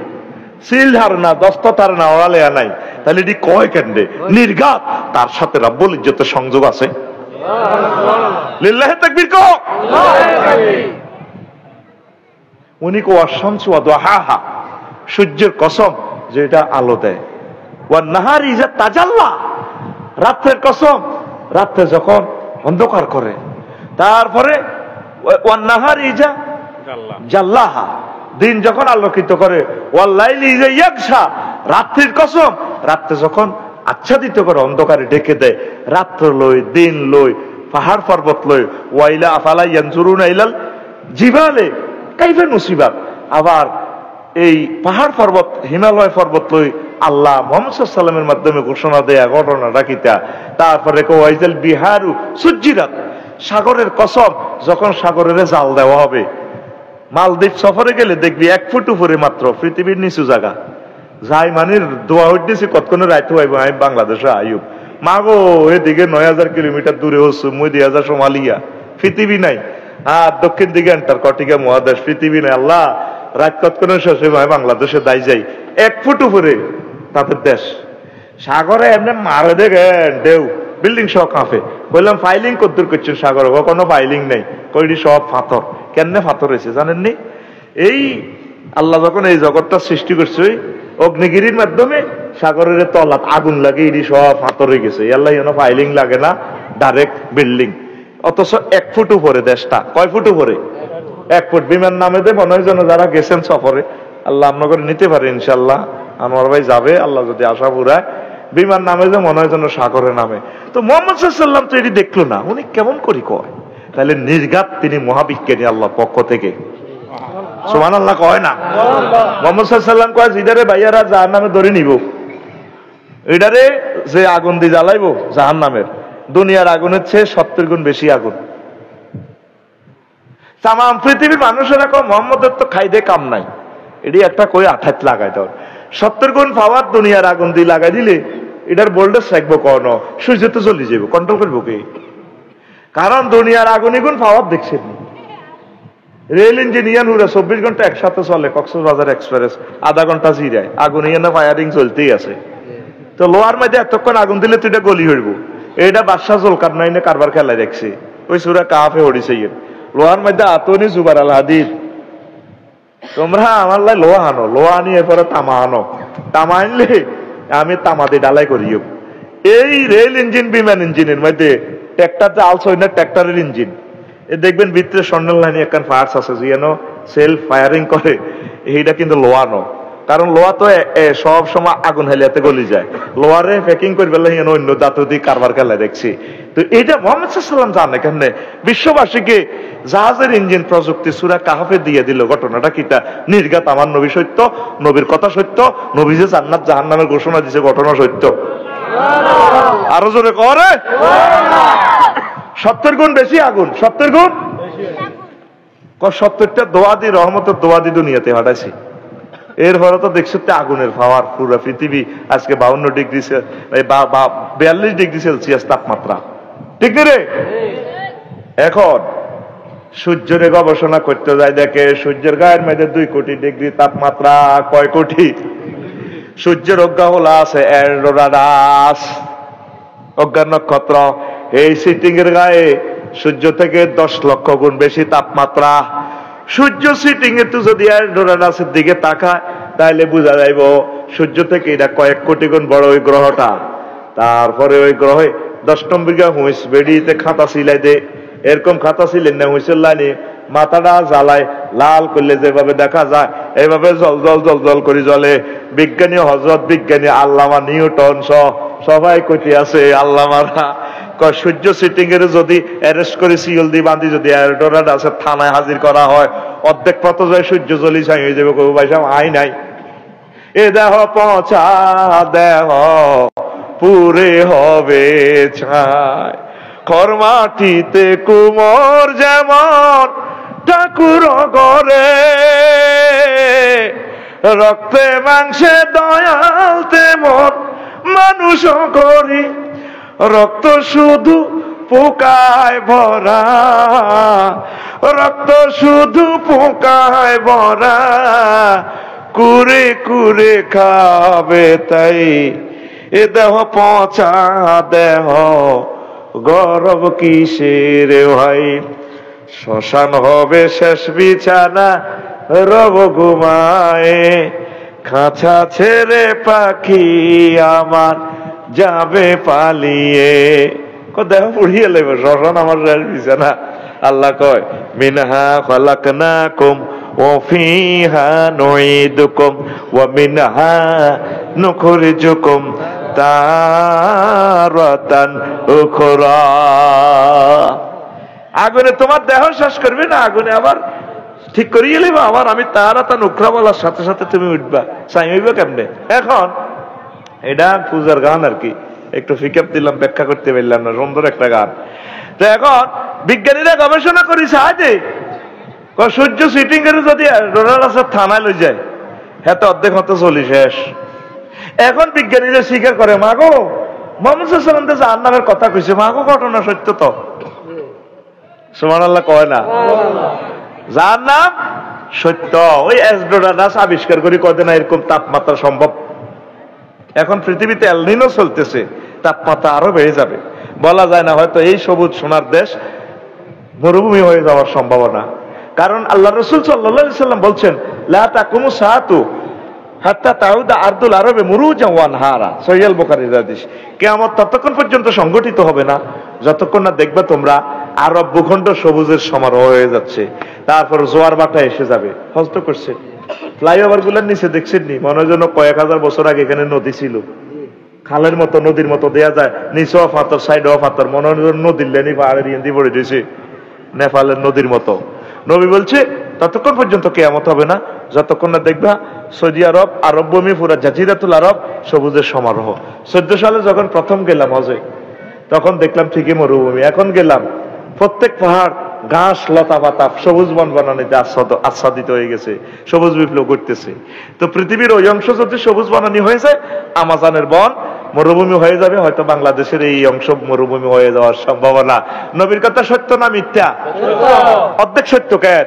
সিল ধার না, দস্ত তার না, অড়ালিয়া নাই, তাহলে এটি কয় কেমনে? নির্ঘাত তার সাথে রাব্বুল ইজ্জতের সংযোগ আছে। লিল্লাহি তাকবীর কো। উনি কো আশ-শামসু ওয়া দুহাহা, সূর্যের কসম যে এটা আলো দেয়। ওয়ান নাহারি ইযা তাজাল্লা, রাতের কসম রাতে যখন অন্ধকার করে। তারপরে ওয়ান নাহারি ইযা জাল্লাহা, দিন যখন আলোকিত করে। ওয়াল লাইলি ইযা ইয়াগশা, রাত্রির কসম রাতে যখন আচ্ছাদিত করে, অন্ধকারে ঢেকে দেয়। রাত্র লই, দিন লই, পাহাড় পর্বত লই। ওয়াইলা আফালা ইয়ানজুরুনা ইলাল জিবালে কাইফা নুসিবাত, আবার এই পাহাড় পর্বত, হিমালয় পর্বত লই আল্লাহ মুহাম্মদ সাল্লাল্লাহু আলাইহি ওয়াসাল্লামের মাধ্যমে ঘোষণা দেয়া ঘটনাটা কিতা। তারপরে ওয়াইজাল বিহারু সুজ্জিরাত, সাগরের কসম যখন সাগরের জাল দেওয়া হবে। মালদ্বীপ সফরে গেলে দেখবি 1 ফুট উপরে মাত্র পৃথিবীর নিচু জায়গা যাই, মানে দোয়া উঠতেছি কতক্ষণে রাইতে হইব আমি বাংলাদেশে আইব মাগো, এদিকে 9000 কিলোমিটার দূরে হচ্ছে মই 2000 সোমালিয়া, পৃথিবী নাই। আর দক্ষিণ দিকে অ্যান্টার্কটিকা মহাদেশ, পৃথিবী নাই। আল্লাহ রাত কতক্ষণে শেষ হইব আমি বাংলাদেশে দাই যাই, 1 ফুট উপরে তাদের দেশ। সাগরে এমনি মারে দেখেন ঢেউ, বিল্ডিং সহ কাঁপে। বললাম ফাইলিং কদ্দুর করছেন সাগরে? কোনো ফাইলিং নেই, কইডি সব পাথর। কেন পাথর হয়েছে জানেননি? এই আল্লাহ যখন এই জগৎটা সৃষ্টি করছে, অগ্নিগিরির মাধ্যমে সাগরের তলাত আগুন লাগে, এটি সব পাথর হয়ে গেছে। আল্লাহ ফাইলিং লাগে না, ডাইরেক্ট বিল্ডিং। অথচ 1 ফুট উপরে দেশটা। কয় ফুট উপরে? 1 ফুট। বিমান নামে দে মনে হয় যেন যারা গেছেন সফরে, আল্লাহ আপনাকে নিতে পারে ইনশাল্লাহ। আনোয়ার ভাই যাবে আল্লাহ যদি আশা পুরায়। বিমান নামে যে মনে হয় যেন সাগরে নামে। তো মুহাম্মদ সাল্লাল্লাহু আলাইহি ওয়াসাল্লাম তো এটি দেখলো না, উনি কেমন করি কয়? তাহলে নির্ঘাত তিনি মহাবিজ্ঞানী আল্লাহর পক্ষ থেকে। সুবহানাল্লাহ কয় না? মুহাম্মদ সাল্লাল্লাহু আলাইহি ওয়াসাল্লাম কয় জিদারে ভাইয়ারা জাহান্নামে ধরে নিব, এটারে যে আগুন দিয়ে জ্বালাইবো জাহান্নামের, দুনিয়ার আগুনের চেয়ে 70 গুণ বেশি আগুন। তামাম পৃথিবীর মানুষেরা কয় মুহাম্মদের তো খাইদে কাম নাই, এটি একটা কই আঠাত লাগাই দাও। 70 গুণ পাওয়ার দুনিয়ার আগুন দিয়ে লাগাই দিলে এটার ভোল্টেজ থাকবো কোন, সূর্য তো চলে যাবো, কন্ট্রোল করবো কে? কারণ দুনিয়ার আগুন গুণ পাওয়ার দেখছেন। রেল ইঞ্জিনিয়ার হুরা 24 ঘন্টা একসাথে চলে, কক্সবাজার এক্সপ্রেস আধা ঘন্টা জিরায়, আগুন ইয়ে না ফায়ারিং চলতেই আছে। তো লোহার মধ্যে এতক্ষণ আগুন দিলে তো এটা গলি হইব। এটা বাদশাহ জুলকার নাইনে কারবার খেলা দেখছে, ওই সূরা কাহাফে হড়িছে। লোহার মধ্যে আতনি জুবার আল হাদিদ, তোমরা আমার লাই লোহা আনো, লোহা আনি এরপরে তামা আনো, তামা আনলে আমি তামা দিয়ে ডালাই করিও। এই রেল ইঞ্জিন, বিমান ইঞ্জিনের মধ্যে ট্র্যাক্টর যে আলস হয় না, ট্র্যাক্টরের ইঞ্জিন এ দেখবেন ভিতরে স্বর্ণের লাইনে একখান পার্টস আছে যেন সেলফ ফায়ারিং করে, এইটা কিন্তু লোহা নো। কারণ লোহা তো সব সময় আগুন হেলিয়াতে গলি যায়, লোহারে প্যাকিং করে ফেলে অন্য ধাতু দিয়ে কারবার খেলা দেখছি। তো এইটা মুহাম্মদ সাল্লাল্লাহু আলাইহি ওয়াসাল্লাম জানে কেমনে? বিশ্ববাসীকে জাহাজের ইঞ্জিন প্রযুক্তি সূরা কাহাফে দিয়ে দিল। ঘটনাটা কিটা? নির্ঘাত আমার নবী সত্য, নবীর কথা সত্য, নবী যে জান্নাত জাহান্নামের ঘোষণা দিছে ঘটনা সত্য। আরো জোরে করে 70 গুণ বেশি আগুন, 70 গুণ 70টা দোয়া দি রহমতের দোয়া দি দুনিয়াতে হাঁটাইছি। এর পরে তো দেখছো আগুনের পাওয়ার পুরো পৃথিবী আজকে 52 ডিগ্রি 42 ডিগ্রি সেলসিয়াস তাপমাত্রা, ঠিক রে? এখন সূর্যের গবেষণা করতে যায়, দেখে সূর্যের গায়ের মধ্যে 2 কোটি ডিগ্রি তাপমাত্রা। কয় কোটি? সূর্যের অজ্ঞা হলা আছে এন্ডোরাডাস, অজ্ঞা নক্ষত্র। এই সিটিং এর গায়ে সূর্য থেকে 10 লক্ষ গুণ বেশি তাপমাত্রা। সূর্য সিটিং এ তো যদি এন্ডোরাডাসের দিকে তাকায় তাহলে বোঝা যাইব সূর্য থেকে এটা কয়েক কোটি গুণ বড় ওই গ্রহটা। তারপরে ওই গ্রহে 10 নম্বর হুঁইস বেড়িতে খাতা সিলাই দে, এরকম খাতা ছিলেন না হুঁইসের লাইনে মাথাটা জ্বালায় লাল করলে যেভাবে দেখা যায় এইভাবে জল জল জল জল করে জ্বলে। বিজ্ঞানী হজরত বিজ্ঞানী আল্লামা নিউটন সবাই কইতে আছে আল্লামারা সূর্য সিটিং এর যদি অ্যারেস্ট করে সিএল দি বাঁধি যদি এন্ডোরাডাসের থানায় হাজির করা হয় অর্ধেক পথ যায় সূর্য জলি ছাই হয়ে যাবে। কবি ভাই সাহেব আই নাই, এ দেহ পচা দেহ পুরে হবে ছাই, খরমাটিতে কুমোর যেমন ঠাকুর গড়ে, রক্তে মাংসে দয়াল তেমন মানুষ করি, রক্ত শুধু পোকায় ভরা, রক্ত শুধু পোকায় ভরা, কুরে কুরে খাবে তাই এ দেহ পচা দেহ গরব কিসের ভাই, শ্মশান হবে শেষ বিছানা রব ঘুমায়, খাঁচা ছেড়ে পাখি আমার যাবে পালিয়ে। দেহ পুড়িয়ে লেবে শ্মশান আমার শেষ বিছানা। আল্লাহ কয় মিনহা খালাকনাকুম ওয়া ফিহা নুঈদুকুম ওয়া মিনহা নুখরিজুকুম তারাতান উখরা। আগুনে তোমার দেহ শেষ করবে না, আগুনে আবার ঠিক করিয়ে নেবা আবার আমি তারাতান উখরা বলার সাথে সাথে তুমি উঠবা। চাই হইবা কেমনে? এখন এটা পূজার গান আর কি, একটু ফিকাপ দিলাম, ব্যাখ্যা করতে পারলাম না, সুন্দর একটা গান। তো এখন বিজ্ঞানীরা গবেষণা করেছে আজে সূর্য সিটিং এর যদি এন্ডোরাডাসের থানায় লই যায় হ্যাঁ তো অর্ধেক হতে চলি শেষ। এখন বিজ্ঞানীরা স্বীকার করে মাগো মোহাম্মদ সাল্লাল্লাহু আলাইহি ওয়াসাল্লাম জাহান্নামের কথা কইছে, মাগো ঘটনা সত্য তো। সুবহানাল্লাহ কয় না? জাহান্নাম সত্য। ওই এন্ডোরাডাস আবিষ্কার করে কয়দিন এরকম তাপমাত্রা সম্ভব। এখন পৃথিবীতে এল নিনো চলতেছে, তাপমাত্রা আরো বেড়ে যাবে। বলা যায় না, হয়তো এই সবুজ সোনার দেশ মরুভূমি হয়ে যাওয়ার সম্ভাবনা। কারণ আল্লাহ রাসূল সাল্লাল্লাহু আলাইহি ওয়াসাল্লাম বলছেন লা তাকুমু সাআতু হাত্তা তাউদা আরদুল আরবে মুরুজান ওয়া আনহারা, সহিহ আল বুখারীর হাদিস। কিয়ামত ততক্ষণ পর্যন্ত সংগঠিত হবে না যতক্ষণ না দেখবে তোমরা আরব ভূখণ্ড সবুজের সমারোহ হয়ে যাচ্ছে, তারপর জোয়ার ভাটা এসে যাবে। হজ তো করছে, ফ্লাইওভার গুলোর নিচে দেখছেন নি, মনে হয় যেন কয়েক হাজার বছর আগে এখানে নদী ছিল, খালের মতো নদীর মতো দেয়া যায়, নিচেও পাথর সাইডেও পাথর, মনে হয় নদীর লেনি পাহাড়ের ইয়েন্দি পড়ে দিয়েছে, নেপালের নদীর মতো। নবী বলছে ততক্ষণ পর্যন্ত কিয়ামত হবে না যতক্ষণ না দেখবা সৌদি আরব, আরব ভূমি, পুরা জাজিরাতুল আরব সবুজের সমারোহ। 14 সালে যখন প্রথম গেলাম হজে তখন দেখলাম ঠিকই মরুভূমি। এখন গেলাম প্রত্যেক পাহাড় ঘাস লতা পাতা সবুজ বন বনানীতে আচ্ছাদিত হয়ে গেছে, সবুজ বিপ্লব করতেছে। তো পৃথিবীর ওই অংশ যদি সবুজ বনানী হয়ে যায়, আমাজনের বন মরুভূমি হয়ে যাবে, হয়তো বাংলাদেশের এই অংশ মরুভূমি হয়ে যাওয়ার সম্ভাবনা। নবীর কথা সত্য না মিথ্যা? অর্ধেক সত্য কেন?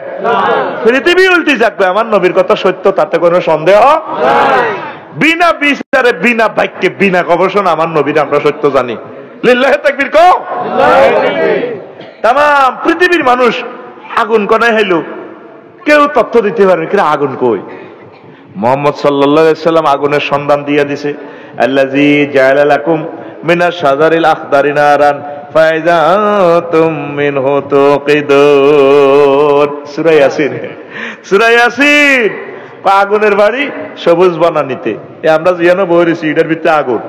পৃথিবী উল্টি যাকবে, আমার নবীর কথা সত্য, তাতে কোনো সন্দেহ বিনা বিচারে, বিনা বাক্যে, বিনা গবেষণা আমার নবীর আমরা সত্য জানি। লিল্লাহে তাকবীর কও। তাম পৃথিবীর মানুষ আগুন কোনায় হইল, কেউ তথ্য দিতে পারে কিনা আগুন কই। মুহাম্মদ সাল্লাল্লাহু আলাইহি ওয়াসাল্লাম আগুনের সন্ধান দিয়ে দিছে। আল্লাযী জাআলা লাকুম মিনাশ শাজারিল আখদারি নারান ফাইযা তুম মিনহু তুকিদুন। সূরা ইয়াসিন, সূরা ইয়াসিন। আগুনের বাড়ি সবুজ বনানীতে, আমরা যেন বইরেছি এটার ভিতরে আগুন,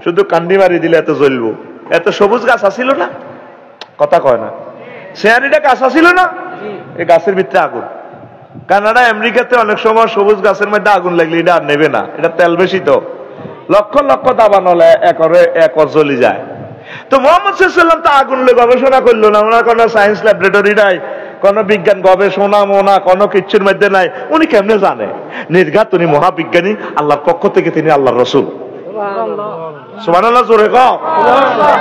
শুধু কান্দি মারি দিলে এত জ্বলবো। এত সবুজ গাছ আসিল না, কথা কয় না। শেয়ারিটা গাছ আসিল না, এই গাছের ভিতরে আগুন। কানাডা আমেরিকাতে অনেক সময় সবুজ গাছের মধ্যে আগুন লাগলে এটা আর নেবে না, এটা তেল বেশি তো, লক্ষ লক্ষ দাবান হলে একরে একর জ্বলি যায়। তো মোহাম্মদ সাল্লাম তো আগুন নিয়ে গবেষণা করলো না, ওনার কোনো সায়েন্স ল্যাবরেটরি নাই, কোন বিজ্ঞান গবেষণা মোনা কোনো কিচ্ছুর মধ্যে নাই। উনি কেমনে জানে? নির্ঘাত উনি মহাবিজ্ঞানী, আল্লাহর পক্ষ থেকে তিনি আল্লাহর রসুল। সুবহানাল্লাহ, জোরে কও।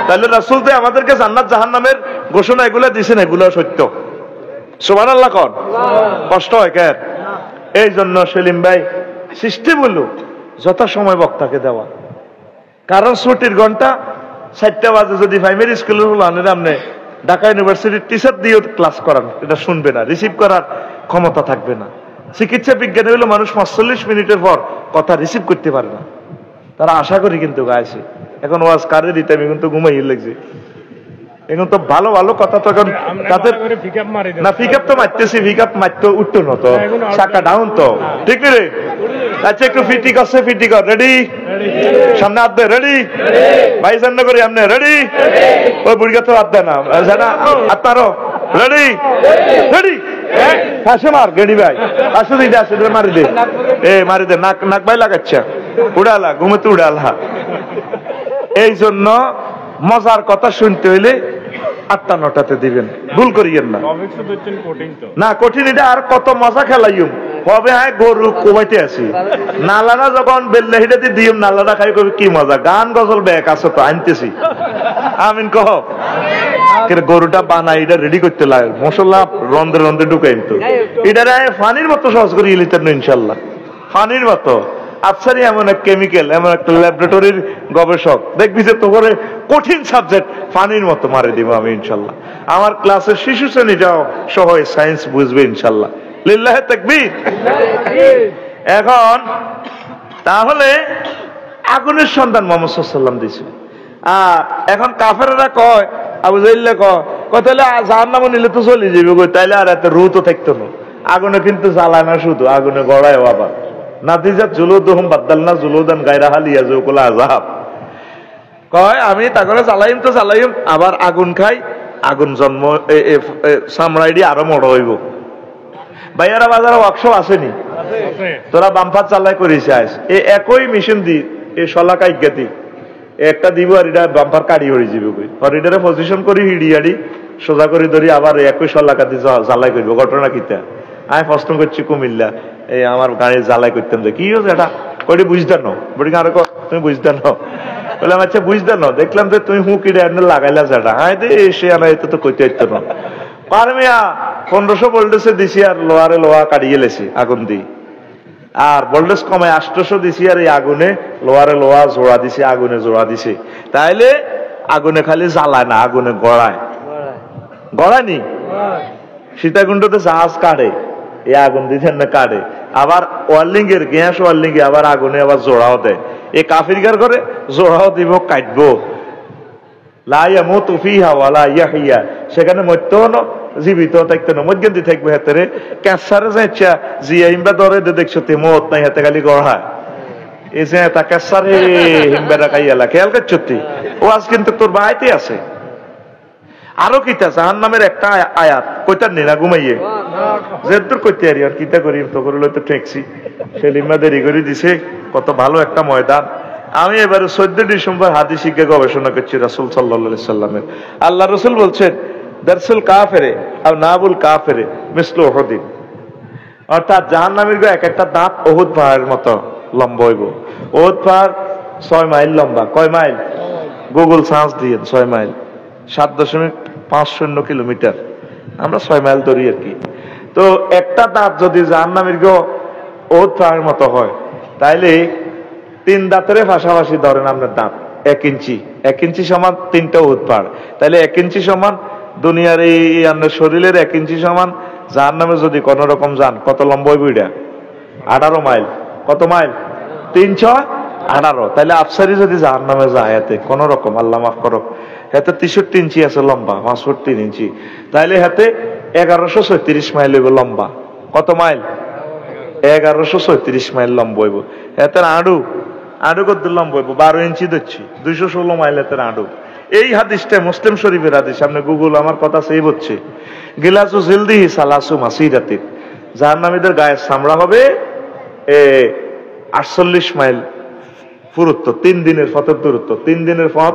তাহলে রাসূল তো আমাদেরকে জান্নাত জাহান্নামের ঘোষণা এগুলো দিয়েছেন, এগুলো সত্য। সুবহানাল্লাহ কন। কষ্ট হয় কেন? এই জন্য সেলিম ভাই সিস্টেম হলো যথাসময় বক্তাকে দেওয়া। কারণ ছুটির ঘন্টা 4টা বাজে যদি প্রাইমারি স্কুলের হলো আপনি ঢাকা ইউনিভার্সিটির টিচার দিয়েও ক্লাস করান, এটা শুনবে না, রিসিভ করার ক্ষমতা থাকবে না। চিকিৎসা বিজ্ঞানে হলো মানুষ 45 মিনিটের পর কথা রিসিভ করতে পারে না। তারা আশা করি কিন্তু গাইছে এখন ওয়াজ কারে দিতে, আমি কিন্তু ঘুমাই লাগছে। এখন তো ভালো ভালো কথা তো এখন তাদের না, পিক আপ তো মারতেছি, পিক আপ মারতে উঠতো না তো, চাকা ডাউন তো, ঠিক রে? আচ্ছা একটু ফিটি করছে, ফিটি কর, রেডি? সামনে হাত দে, রেডি? ভাই সামনে করি, আপনি রেডি? ওই বুড়িকা তো হাত দেয় না, জানা আপনারও রেডি? রেডি? হাসে মার গেডি ভাই, আসো দিদি, আসো মারি দে, এ মারি দে, নাক নাক ভাই লাগাচ্ছা, উড়ালা ঘুমোতে উড়ালা। এই জন্য মজার কথা শুনতে হইলে 8টা 9টাতে দিবেন, ভুল করিয়েন না। না কঠিন, এটা আর কত মজা খেলাইম হবে। হ্যাঁ গরু কোবাইতে আছি, নালানা যখন বেল্লাহিটা দিয়ে দিম, নালানা খাই কবি কি মজা, গান গজল ব্যাগ আছে তো আনতেছি। আমিন কহ। গরুটা বানাই এটা রেডি করতে লাগে, মশলা রন্ধে রন্ধে ঢুকাই তো এটা ফানির মতো সহজ করে ইলিতেন ইনশাল্লাহ, ফানির মতো। আফসারি এমন এক কেমিক্যাল, এমন একটা ল্যাবরেটরির গবেষক, দেখবি যে তোরে কঠিন সাবজেক্ট পানির মতো মারে দিব আমি ইনশাল্লাহ। আমার ক্লাসের শিশু শ্রেণীটাও সহ সায়েন্স বুঝবে ইনশাল্লাহ। লিল্লাহে তাকবীর। এখন তাহলে আগুনের সন্ধান মুহাম্মদ সাল্লাল্লাহু আলাইহি ওয়াসাল্লাম দিয়েছে। আর এখন কাফেররা কয়, আবু জাহেল কয় তাহলে জাহান্নামে নিলে তো চলে যাবে গো, তাইলে আর এত রু তো থাকতো না। আগুনে কিন্তু জ্বালায় না, শুধু আগুনে গড়ায় আবার। নাতিজাত জুলুদুহুম বাদদালনা জুলুদান গায়রাহা লিয়াযুকুল আযাব। কয় আমি তাগরে জ্বালাইম তো জ্বালাইম, আবার আগুন খাই, আগুন জন্ম সামরাইডি আরো বড় হইব। ভাইয়ারা বাজারে ওয়ার্কশপ আসেনি? তোরা বাম্পার চালাই করিস এই একই মেশিন দি এই শলা কাইগাতি একটা দিব, আর এটা বাম্পার কাড়ি হয়ে যাবে কই, আর এটারে পজিশন করি হিড়িয়াড়ি সোজা করে ধরি, আবার একই শলা কাটি জ্বালাই করব। ঘটনা কিতা? আমি প্রশ্ন করছি কুমিল্লা, এই আমার গাড়ির জ্বালাই করতাম, যে কি হচ্ছে এটা কই বুঝতে ন বলি, আরো তুমি বুঝতে ন? বললাম আচ্ছা বুঝতে ন, দেখলাম যে তুমি হুকিটা লাগাইলা যেটা, হ্যাঁ দে সে আনা এত তো কইতে হইতো না। পারমিয়া 1500 ভোল্টেজে দিছি, আর লোহারে লোহা কাটিয়ে লেছি আগুন দিই, আর ভোল্টেজ কমে 800 দিছি, আর এই আগুনে লোহারে লোহা জোড়া দিছি, আগুনে জোড়া দিছি। তাইলে আগুনে খালি জ্বালায় না, আগুনে গড়ায়। গড়ায়নি? সীতাকুণ্ডতে জাহাজ কাটে, এই আগুন দিতেন না কাটে, আবার ওয়ার্লিং এর গ্যাস ওয়ার্লিং এ আবার আগুনে আবার জোড়াও দেয়। এই কাফিরগার করে জোড়াও দিব, কাটবো। লা ইয়ামুতু ফিহা ওয়ালা ইয়াহইয়া, সেখানে মরতেও না জীবিত থাকতে না, মধ্যে থাকবে। হাতে ক্যান্সারে যাইছা জিয়া হিমবা ধরে দেখছো তে মত নাই, হাতে খালি গড়া এই যে তা ক্যান্সারে হিমবাটা খাইয়ালা, খেয়াল করছো? ও আজ কিন্তু তোর বাড়িতে আছে। আরো কিতা জাহান্নামের একটা আয়াত কইতার নি না ঘুমাইয়ে যেদূর কইতে আরি, আর কিতা করি তো করলো তো ঠেকছি। সেলিমা দেরি করে দিছে, কত ভালো একটা ময়দান। আমি এবারে 14 ডিসেম্বর হাদিস শিক্ষা গবেষণা করছি রাসূল সাল্লাল্লাহু আলাইহি সাল্লামের। আল্লাহ রাসূল বলছেন দারসুল কাফেরে আর নাবুল কাফেরে মিসলু উহুদ, অর্থাৎ জাহান্নামের এক একটা দাঁত উহুদ পাহাড়ের মতো লম্বা হইব। উহুদ পাহাড় 6 মাইল লম্বা। কয় মাইল? গুগল সার্চ দিয়ে 6 মাইল, 7.50 কিলোমিটার। আমরা 6 মাইল ধরি আর কি। তো একটা দাঁত যদি জাহান্নামের উহুদ পাহাড়ের মতো হয়, তাইলে 3 দাঁতের পাশাপাশি ধরেন আপনার দাঁত 1 ইঞ্চি, 1 ইঞ্চি সমান 3টা উহুদ পাহাড়। তাইলে 1 ইঞ্চি সমান দুনিয়ার এই আপনার শরীরের 1 ইঞ্চি সমান জাহান্নামে যদি কোন রকম যান, কত লম্বা হইব এটা? 18 মাইল। কত মাইল? 318। তাইলে আফসারি যদি জাহান্নামে যায় হাতে কোন রকম, আল্লাহ মাফ করো, হাতে 63 ইঞ্চি আছে লম্বা, 65 ইঞ্চি। তাইলে হাতে 1136 মাইল হইব লম্বা। কত মাইল? 1136 মাইল লম্বা হইব। হাতে আডু কত লম্বা হইব? 12 ইঞ্চি ধরছি, 216 মাইল হাতে আডু। এই হাদিসটা মুসলিম শরীফের হাদিস, সামনে গুগল আমার কথা সেভ হচ্ছে। গিলাসু জিলদিহি সালাসু মাসিরাতি, জাহান্নামীদের গায়ের চামড়া হবে 48 মাইল পুরুত্ব, 3 দিনের পথের দূরত্ব। 3 দিনের পথ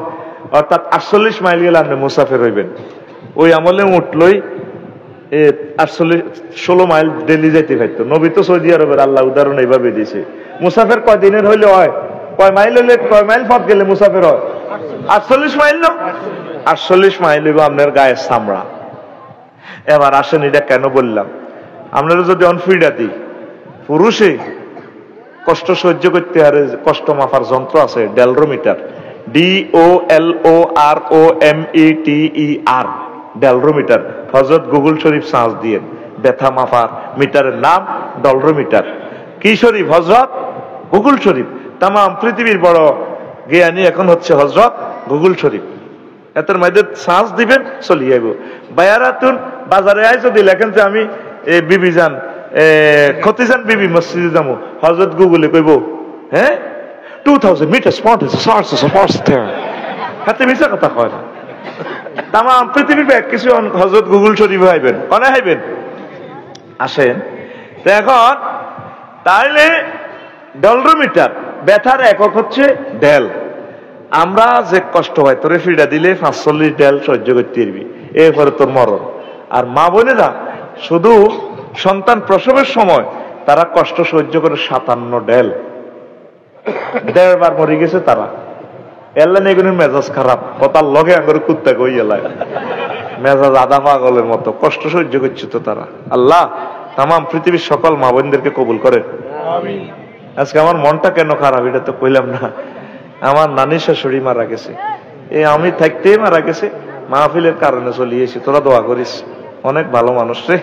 অর্থাৎ 48 মাইল গেলে আপনি মুসাফির হইবেন। ওই আমলে উঠলই 16 মাইল ডেলি যাইতে পারতো। নবী তো সৌদি আরবের, আল্লাহ উদাহরণ এইভাবে দিয়েছে। মুসাফির কয় দিনের হইলে হয়? কয় মাইল হইলে, কয় মাইল পথ গেলে মুসাফির হয়? 48 মাইল না? 48 মাইল হইব আপনার গায়ের চামড়া। এবার আসেন, এটা কেন বললাম, আপনারা যদি অনফিডা দিই, পুরুষে কষ্ট সহ্য করতে হারে কষ্ট মাপার যন্ত্র আছে, ডেলরোমিটার, DOLOROMETER, ডেলরোমিটার। হযরত গুগল শরীফ সার্চ দিয়েন, ব্যথা মাপার মিটারের নাম ডলরোমিটার। কি শরীফ? হযরত গুগল শরীফ। তাম পৃথিবীর বড় জ্ঞানী এখন হচ্ছে হযরত গুগল শরীফ। এতের মধ্যে সার্চ দিবেন, চলি যাইব। বায়ারাতুন বাজারে আই যদি লেখেন যে আমি বিবি যান খতিজান বিবি মসজিদে যাবো, হযরত গুগলে কইব, হ্যাঁ 2000 মিটার হাতে মিশা কথা কয় না। তাম পৃথিবীর ব্যাগ কিছু হযরত গুগল শরীফ হাইবেন, কনে হাইবেন? আসেন তো এখন, তাইলে ডলরোমিটার ব্যথার একক হচ্ছে ডেল। আমরা যে কষ্ট হয় তোরে ফিডা দিলে 45 ডেল সহ্য করতে পারবি, এরপরে তোর মরণ। আর মা বোনেরা শুধু সন্তান প্রসবের সময় তারা কষ্ট সহ্য করে 57 ডেল, 1.5 বার মরে গেছে তারা। এলেন এগুলোর মেজাজ খারাপ, কথার লগে আঙুর কুত্তা কই এলাই মেজাজ আধা পাগলের মতো, কষ্ট সহ্য করছে তো তারা। আল্লাহ তাম পৃথিবীর সকল মা বোনদেরকে কবুল করেন। আজকে আমার মনটা কেন খারাপ এটা তো কইলাম না। আমার নানি শাশুড়ি মারা গেছে, আমি থাকতেই মারা গেছে, মাহফিলের কারণে চলিয়েছি। তোরা দোয়া করিস, অনেক ভালো মানুষ রে।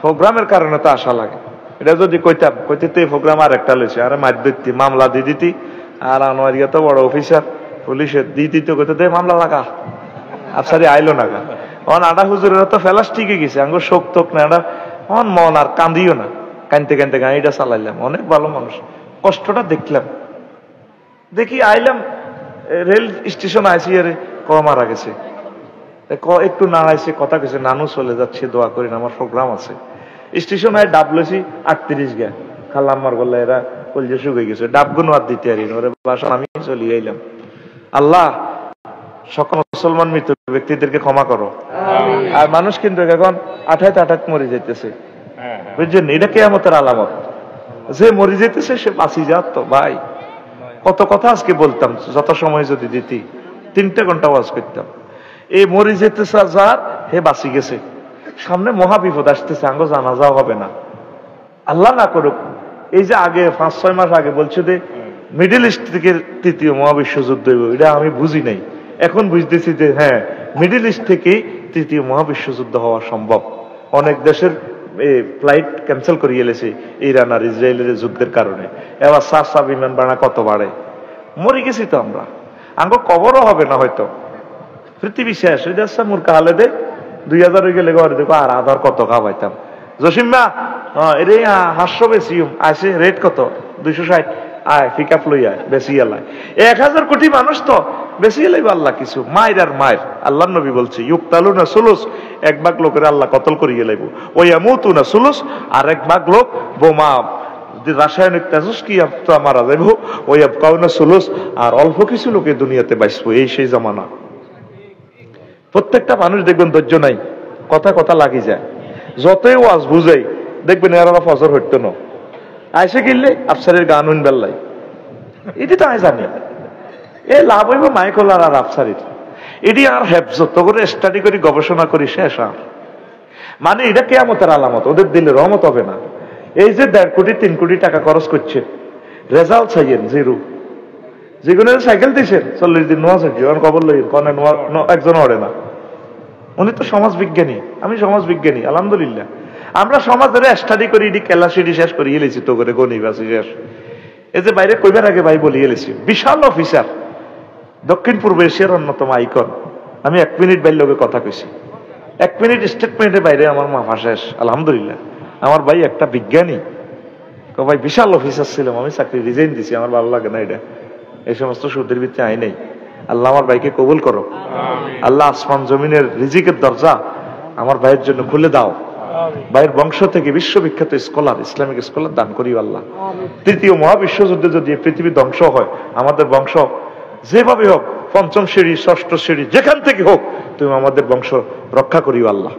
প্রোগ্রামের কারণে তো আশা লাগে। এটা যদি কইতাম, কইতে প্রোগ্রাম আর একটা লইছে, আরে মার দিতি, মামলা দিয়ে দিতি। আর আনোয়ারিয়া তো বড় অফিসার পুলিশের, দিয়ে দিত, কইতে দে মামলা লাগা, আফসারি আইলো না গা। আডা হুজুরেরা তো ফেলাস ঠিকই গেছে, আঙ্গ শোক তোক না, আডা মন আর কান্দিও না, কানতে কানতে গাড়িটা চালাইলাম। অনেক ভালো মানুষ, কষ্টটা দেখলাম। দেখি আইলাম রেল স্টেশন আইসি, আরে মারা গেছে। একটু নাড়াইছে, কথা কেছে, নানু চলে যাচ্ছে, দোয়া করি না, আমার প্রোগ্রাম আছে। স্টেশন আয় ডাব লইছি 38 গা, খালাম্মার বললে এরা কলজে শুকিয়ে গেছে, ডাবগুলো আর দিতে পারি না, ওরে বাসা আমি চলে আইলাম। আল্লাহ সকল মুসলমান মৃত ব্যক্তিদেরকে ক্ষমা করো। আর মানুষ কিন্তু এখন আঠাইতে মরে যাইতেছে, বুঝছেন? এটা কিয়ামতের আলামত। যে মরে যাইতেছে সে বাঁচি যাত তো ভাই। কত কথা আজকে বলতাম, যত সময় যদি দিতি 3 ঘন্টা ওয়াজ করতাম। এই মরে যেতেছে যার, হে বাঁচি গেছে। সামনে মহা বিপদ আসতেছে, আঙ্গ জানাজাও হবে না, আল্লাহ না করুক। এই যে আগে 5-6 মাস আগে বলছে যে মিডল ইস্ট থেকে 3য় মহাবিশ্বযুদ্ধ হইব, এটা আমি বুঝি নাই। এখন বুঝতেছি যে হ্যাঁ, মিডল ইস্ট থেকেই 3য় মহাবিশ্বযুদ্ধ হওয়া সম্ভব। অনেক দেশের ফ্লাইট ক্যান্সেল করিয়ে এলেছে ইরান আর ইসরায়েলের যুদ্ধের কারণে। এবার সার বিমান বাড়া কত বাড়ে, মরে গেছি তো আমরা, আঙ্গ কবরও হবে না হয়তো, পৃথিবী শেষ হয়ে যাচ্ছে। মুরকা হালে দে 2000 হয়ে গেলে ঘরে দেখো আর আধার কত খাওয়াইতাম। জসিম্মা এরে হাস্য বেশি আছে, রেট কত? 260, আয় পিক আপ লই আয়, বেশি এলাই 1000 কোটি মানুষ তো বেশি এলাই আল্লাহ কিছু মায়ের আর মায়ের। আল্লাহ নবী বলছে ইউক্তালু না সুলুস, 1 ভাগ লোকের আল্লাহ কতল করিয়ে লাইব। ওই আমুতু না সুলুস, আর 1 ভাগ লোক বোমা রাসায়নিক তেজস্ক্রিয়া মারা যাইব। ওই কাউনা সুলুস, আর অল্প কিছু লোকে দুনিয়াতে বাঁচবো। এই সেই জামানা। প্রত্যেকটা মানুষ দেখবেন ধৈর্য নাই, কথা কথা লাগি যায়। যতই ওয়াজ বুঝাই দেখবেন এরা ফজর হইতো না, আইসে কিনলে আফসারের গান হইন বেল্লাই, এটি তো আমি জানি। এ লাভ হইব মাইকলার আর আফসারির, এটি আর হেফজত করে স্টাডি করি, গবেষণা করি, শেষ আর। মানে এটা কিয়ামতের আলামত, ওদের দিলে রহমত হবে না। এই যে 1.5 কোটি 3 কোটি টাকা খরচ করছে, রেজাল্ট চাইয়েন জিরো। যেগুলো সাইকেল দিচ্ছেন 40 দিন নোয়া চাইছি, কবর লই কনে একজন অড়ে না। উনি তো সমাজ বিজ্ঞানী, আমি সমাজ বিজ্ঞানী, আলহামদুলিল্লাহ। আমরা সমাজের স্টাডি করি, এটি কেলাসিটি শেষ করিয়ে এলেছি তো করে গণিবাসী শেষ। এই যে বাইরে কইবার আগে ভাই বলিয়ে এলেছি, বিশাল অফিসার, দক্ষিণ পূর্ব এশিয়ার অন্যতম আইকন। আমি 1 মিনিট বাইর লোকে কথা কইছি, 1 মিনিট স্টেটমেন্টের বাইরে আমার মাফা শেষ, আলহামদুলিল্লাহ। আমার ভাই একটা বিজ্ঞানী, ভাই বিশাল অফিসার ছিলাম, আমি চাকরি রিজাইন দিছি, আমার ভালো লাগে না এটা, এই সমস্ত সুদের ভিত্তি আই নাই। আল্লাহ আমার ভাইকে কবুল করো। আল্লাহ আসমান জমিনের রিজিকের দরজা আমার ভাইয়ের জন্য খুলে দাও। ভাইয়ের বংশ থেকে বিশ্ববিখ্যাত স্কলার, ইসলামিক স্কলার দান করি আল্লাহ। 3য় মহাবিশ্বযুদ্ধে যদি পৃথিবী ধ্বংস হয়, আমাদের বংশ যেভাবে হোক পঞ্চম সিঁড়ি, ষষ্ঠ সিঁড়ি, যেখান থেকে হোক তুমি আমাদের বংশ রক্ষা করিও আল্লাহ।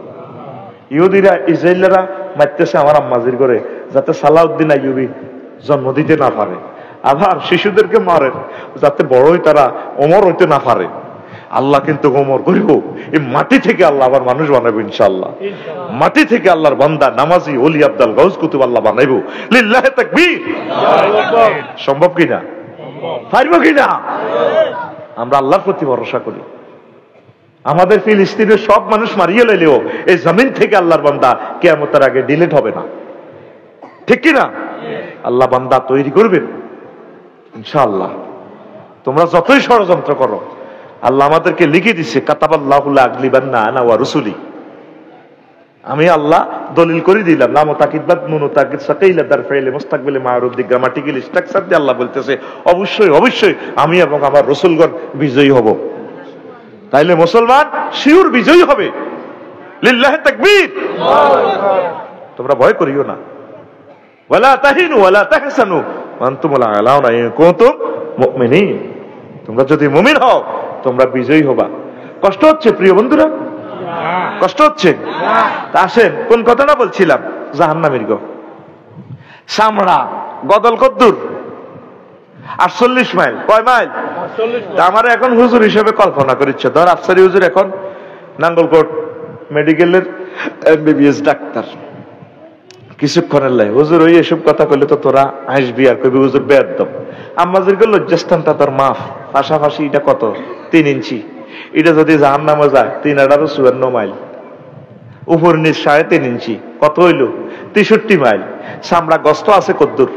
ইহুদিরা ইসরায়েলরা মারতেছে আমার আম্মাজির করে, যাতে সালাউদ্দিন আইয়ুবী জন্ম দিতে না পারে। আবার শিশুদেরকে মারে যাতে বড়ই তারা ওমর হইতে না পারে। আল্লাহ কিন্তু ওমর করিব, এই মাটি থেকে আল্লাহ আবার মানুষ বানাবো ইনশাআল্লাহ। মাটি থেকে আল্লাহর বান্দা, নামাজি, ওলি, আব্দাল, গাউস, কুতুব আল্লাহ বানাইবো। লিল্লাহি তাকবীর। সম্ভব কিনা? পারব কিনা? আমরা আল্লাহর প্রতি ভরসা করি। আমাদের ফিলিস্তিনের সব মানুষ মারিয়ে লাইলেও এই জমিন থেকে আল্লাহর বান্দা কিয়ামতের আগে ডিলিট হবে না, ঠিক কিনা? আল্লাহ বান্দা তৈরি করবেন ইনশাআল্লাহ। তোমরা যতই ষড়যন্ত্র করো, আল্লাহ আমাদেরকে লিখে দিচ্ছে কাতাবাল্লাহু লা আগলিবান্না আনা ওয়া রুসুলি। আমি আল্লাহ দলিল করে দিলাম, লাম তাকিদবাদ মুনু তাকিদ সাকাইলা দার ফাইলে মুস্তাকবিলে মারুফ দি গ্রামাটিক্যাল স্ট্রাকচার দিয়ে আল্লাহ বলতেছে অবশ্যই অবশ্যই আমি এবং আমার রাসূলগণ বিজয়ী হব। তাইলে মুসলমান শিওর বিজয়ী হবে। লিল্লাহি তাকবীর। তোমরা ভয় করিও না। ওয়ালা তাহিনু ওয়ালা তাহসানু ওয়া আনতুমুল আ'লাউনা ইন কুনতুম মুমিনিন। তোমরা যদি মুমিন হও তোমরা বিজয়ী হবা। কষ্ট হচ্ছে প্রিয় বন্ধুরা? কষ্ট হচ্ছে? তা আসেন কোন কথাটা বলছিলাম, জাহান্নামীর গো সামড়া গদল কদ্দুর 48 মাইল। কয় মাইল? আমার এখন হুজুর হিসেবে কল্পনা করিচ্ছে, ধর আফসারি হুজুর এখন নাঙ্গলকোট মেডিকেলের এমবিবিএস ডাক্তার, কিছুক্ষণের লাই হুজুর ওই এসব কথা কইলে তো তোরা আসবি আর কবি হুজুর বেয়াদব। আম্মাজির গো লজ্জাস্থানটা তোর মাফ, পাশাপাশি এটা কত 3 ইঞ্চি, এটা যদি জাহান্নামে যায় 354 মাইল, উপর নিচ 3.5 ইঞ্চি, কত হইল 63 মাইল। চামড়া গস্ত আছে কদ্দুর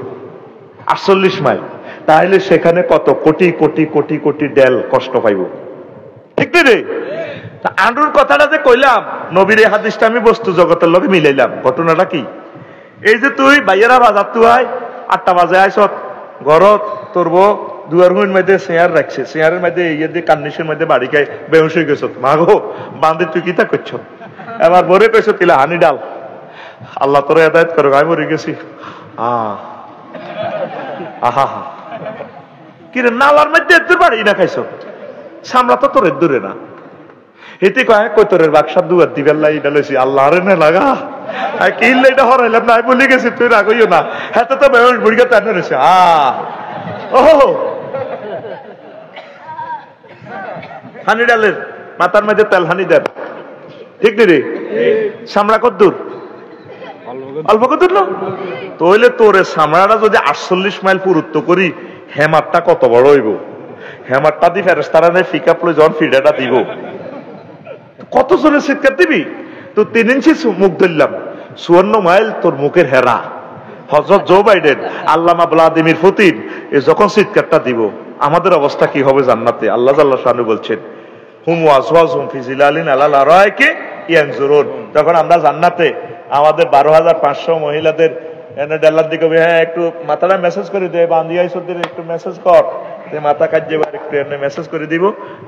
48 মাইল। তাহলে সেখানে কত কোটি কোটি কোটি কোটি ডেল কষ্ট পাইব, ঠিক রে? আন্ডুর কথাটা যে কইলাম, নবীর এই হাদিসটা আমি বস্তু জগতের লগে মিলাইলাম। ঘটনাটা কি? এই যে তুই বাইয়েরা বাজার তুই 8টা বাজে আইস ঘরত, তোর বউ দুয়ার গুণ মধ্যে চেয়ার রাখছে, চেয়ারের মধ্যে ইয়ে দিয়ে কান্নিসের মধ্যে বাড়ি খাই বেহুশ হয়ে গেছ। মা গো বান্ধে তুই কিতা করছ? এবার বরে কইছ তিলা হানি ডাল, আল্লাহ তোর হেদায়েত করো, আমি মরে গেছি। আহা হা কিরে নালার মধ্যে তোর বাড়ি না খাইছ, সামলা তো তোর দূরে না। হেতে কয় কই তোরের বাক্সার দুয়ার দিবেল লাই এটা লইছি, আল্লাহ রে না লাগা কিনলে এটা হরাইলাম না, বলে গেছি তুই রাগইও না। হ্যাঁ তো বেহুশ বুড়িকে টানে রয়েছে। ও হানি ডালের মাথার মধ্যে তেল হানি দেন, ঠিক রে? সামড়া কদ্দুর? অল্প কদ্দুর না? তাহলে তোরে সামড়াটা যদি 48 মাইল পুরুত্ব করি, হেমারটা কত বড় হইব? হেমারটা দি ফেরেশতারা নে পিকআপ লই যখন ফিডাটা দিব, কত জোরে চিৎকার দিবি? তো 3 ইঞ্চি মুখ ধরলাম, 54 মাইল তোর মুখের হেরা। হযরত জো বাইডেন, আল্লামা ভ্লাদিমির পুতিন এ যখন চিৎকারটা দিব, আমাদের অবস্থা কি হবে জান্নাতে? আল্লাহ জাল্লাহু শানু বলছেন হুম ওয়াজওয়াজুম ফি জিলালিন আলাল আরাইকি ইয়ানজুরুন। তখন আমরা জান্নাতে আমাদের 12,500 মহিলাদের এনে ডেলার দিকে, হ্যাঁ একটু মাথাটা মেসেজ করে দে, বান্দিয়াইসদের একটু মেসেজ কর, তে মাথা কাজে একটু এনে মেসেজ করে দিব।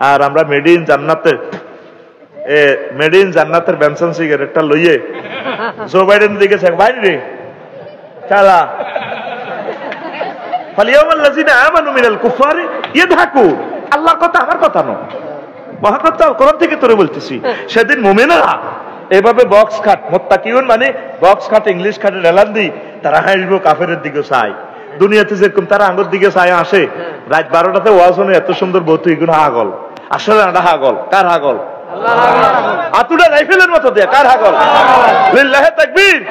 আর আমরা মেড ইন জান্নাতের বেনসন সিগারেটটা লইয়ে জো বাইডেন দিকে বাইরে রে চালা ফালিয়াউমাল্লাযিনা আমানু মিনাল কুফারি ইয়াদহাকুন। আল্লাহর কথা, আমার কথা নয়, মহাকথা কোরআন থেকে তোরে বলতেছি। সেদিন মুমিনরা এভাবে বক্স খাট, মুত্তাকিউন মানে বক্স খাট, ইংলিশ খাটে রেলান দি, তারা হাসবো কাফেরের দিকে চাই। দুনিয়াতে যেরকম তারা আঙ্গুর দিকে চাই আসে, রাত 12টাতে ওয়াজ শুনে এত সুন্দর বউ, তুই এগুলো হাগল। আসলে না হাগল, কার হাগল? আতুটা রাইফেলের মতো দেয়, কার হাগল? লিল্লাহি তাকবীর।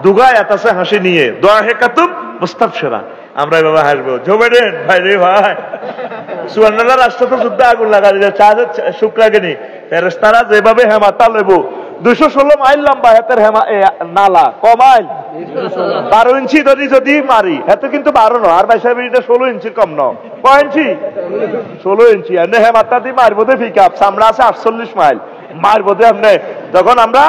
দুগায় আতাসে হাসি নিয়ে দোয়া হে কাতুব মুস্তাবশিরা, আমরা এভাবে হাসবো। জো বাইডেন ভাই রে ভাই, সুবহানাল্লাহ, রাষ্ট্র তো যুদ্ধে আগুন লাগা দিলে চাঁদে শুক লাগেনি। ফেরেশতারা যেভাবে হেমাতা লইব, 216 মাইল লম্বা হাতের হেমা নালা, ক মাইল? 12 ইঞ্চি যদি মারি, এত কিন্তু 12 নয়, আর 16 ইঞ্চির কম নয়। কয় ইঞ্চি? 16 ইঞ্চি। এমনি হেমাতা দিয়ে মারবো দে পিকআপ, চামড়া আছে 48 মাইল, মারবো দে এমনি। যখন আমরা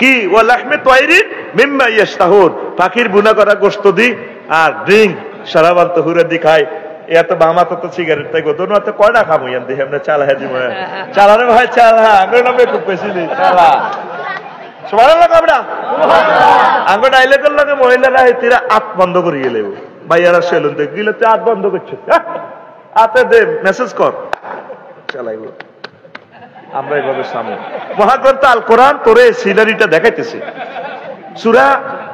কি ওয়া লাহমি তায়রিন মিম্মা ইয়াশতাহুন, পাখির বুনা করা গোশত দি আর ড্রিঙ্ক শরাবান তহুরা দি খাই, এত বামা তো সিগারেট তাই গোদন তো কয়টা খাবো ইয়ান দেখে আমরা চালা হেদি মনে চালারে ভাই চালা আঙ্গুর নামে খুব বেশি নেই চালা সুবহানাল্লাহ। কাবড়া আঙ্গুর ডাইলেকের লগে মহিলারা হেতিরা আত বন্ধ করিয়ে লেব, ভাইয়ারা সেলুন দেখে গেলে তো আত বন্ধ করছে, হাতে দে, মেসেজ কর, চালাইব। আমরা এভাবে সামনে মহাগ্রন্থ আল কোরআন তোরে সিনারিটা দেখাইতেছে। সূরা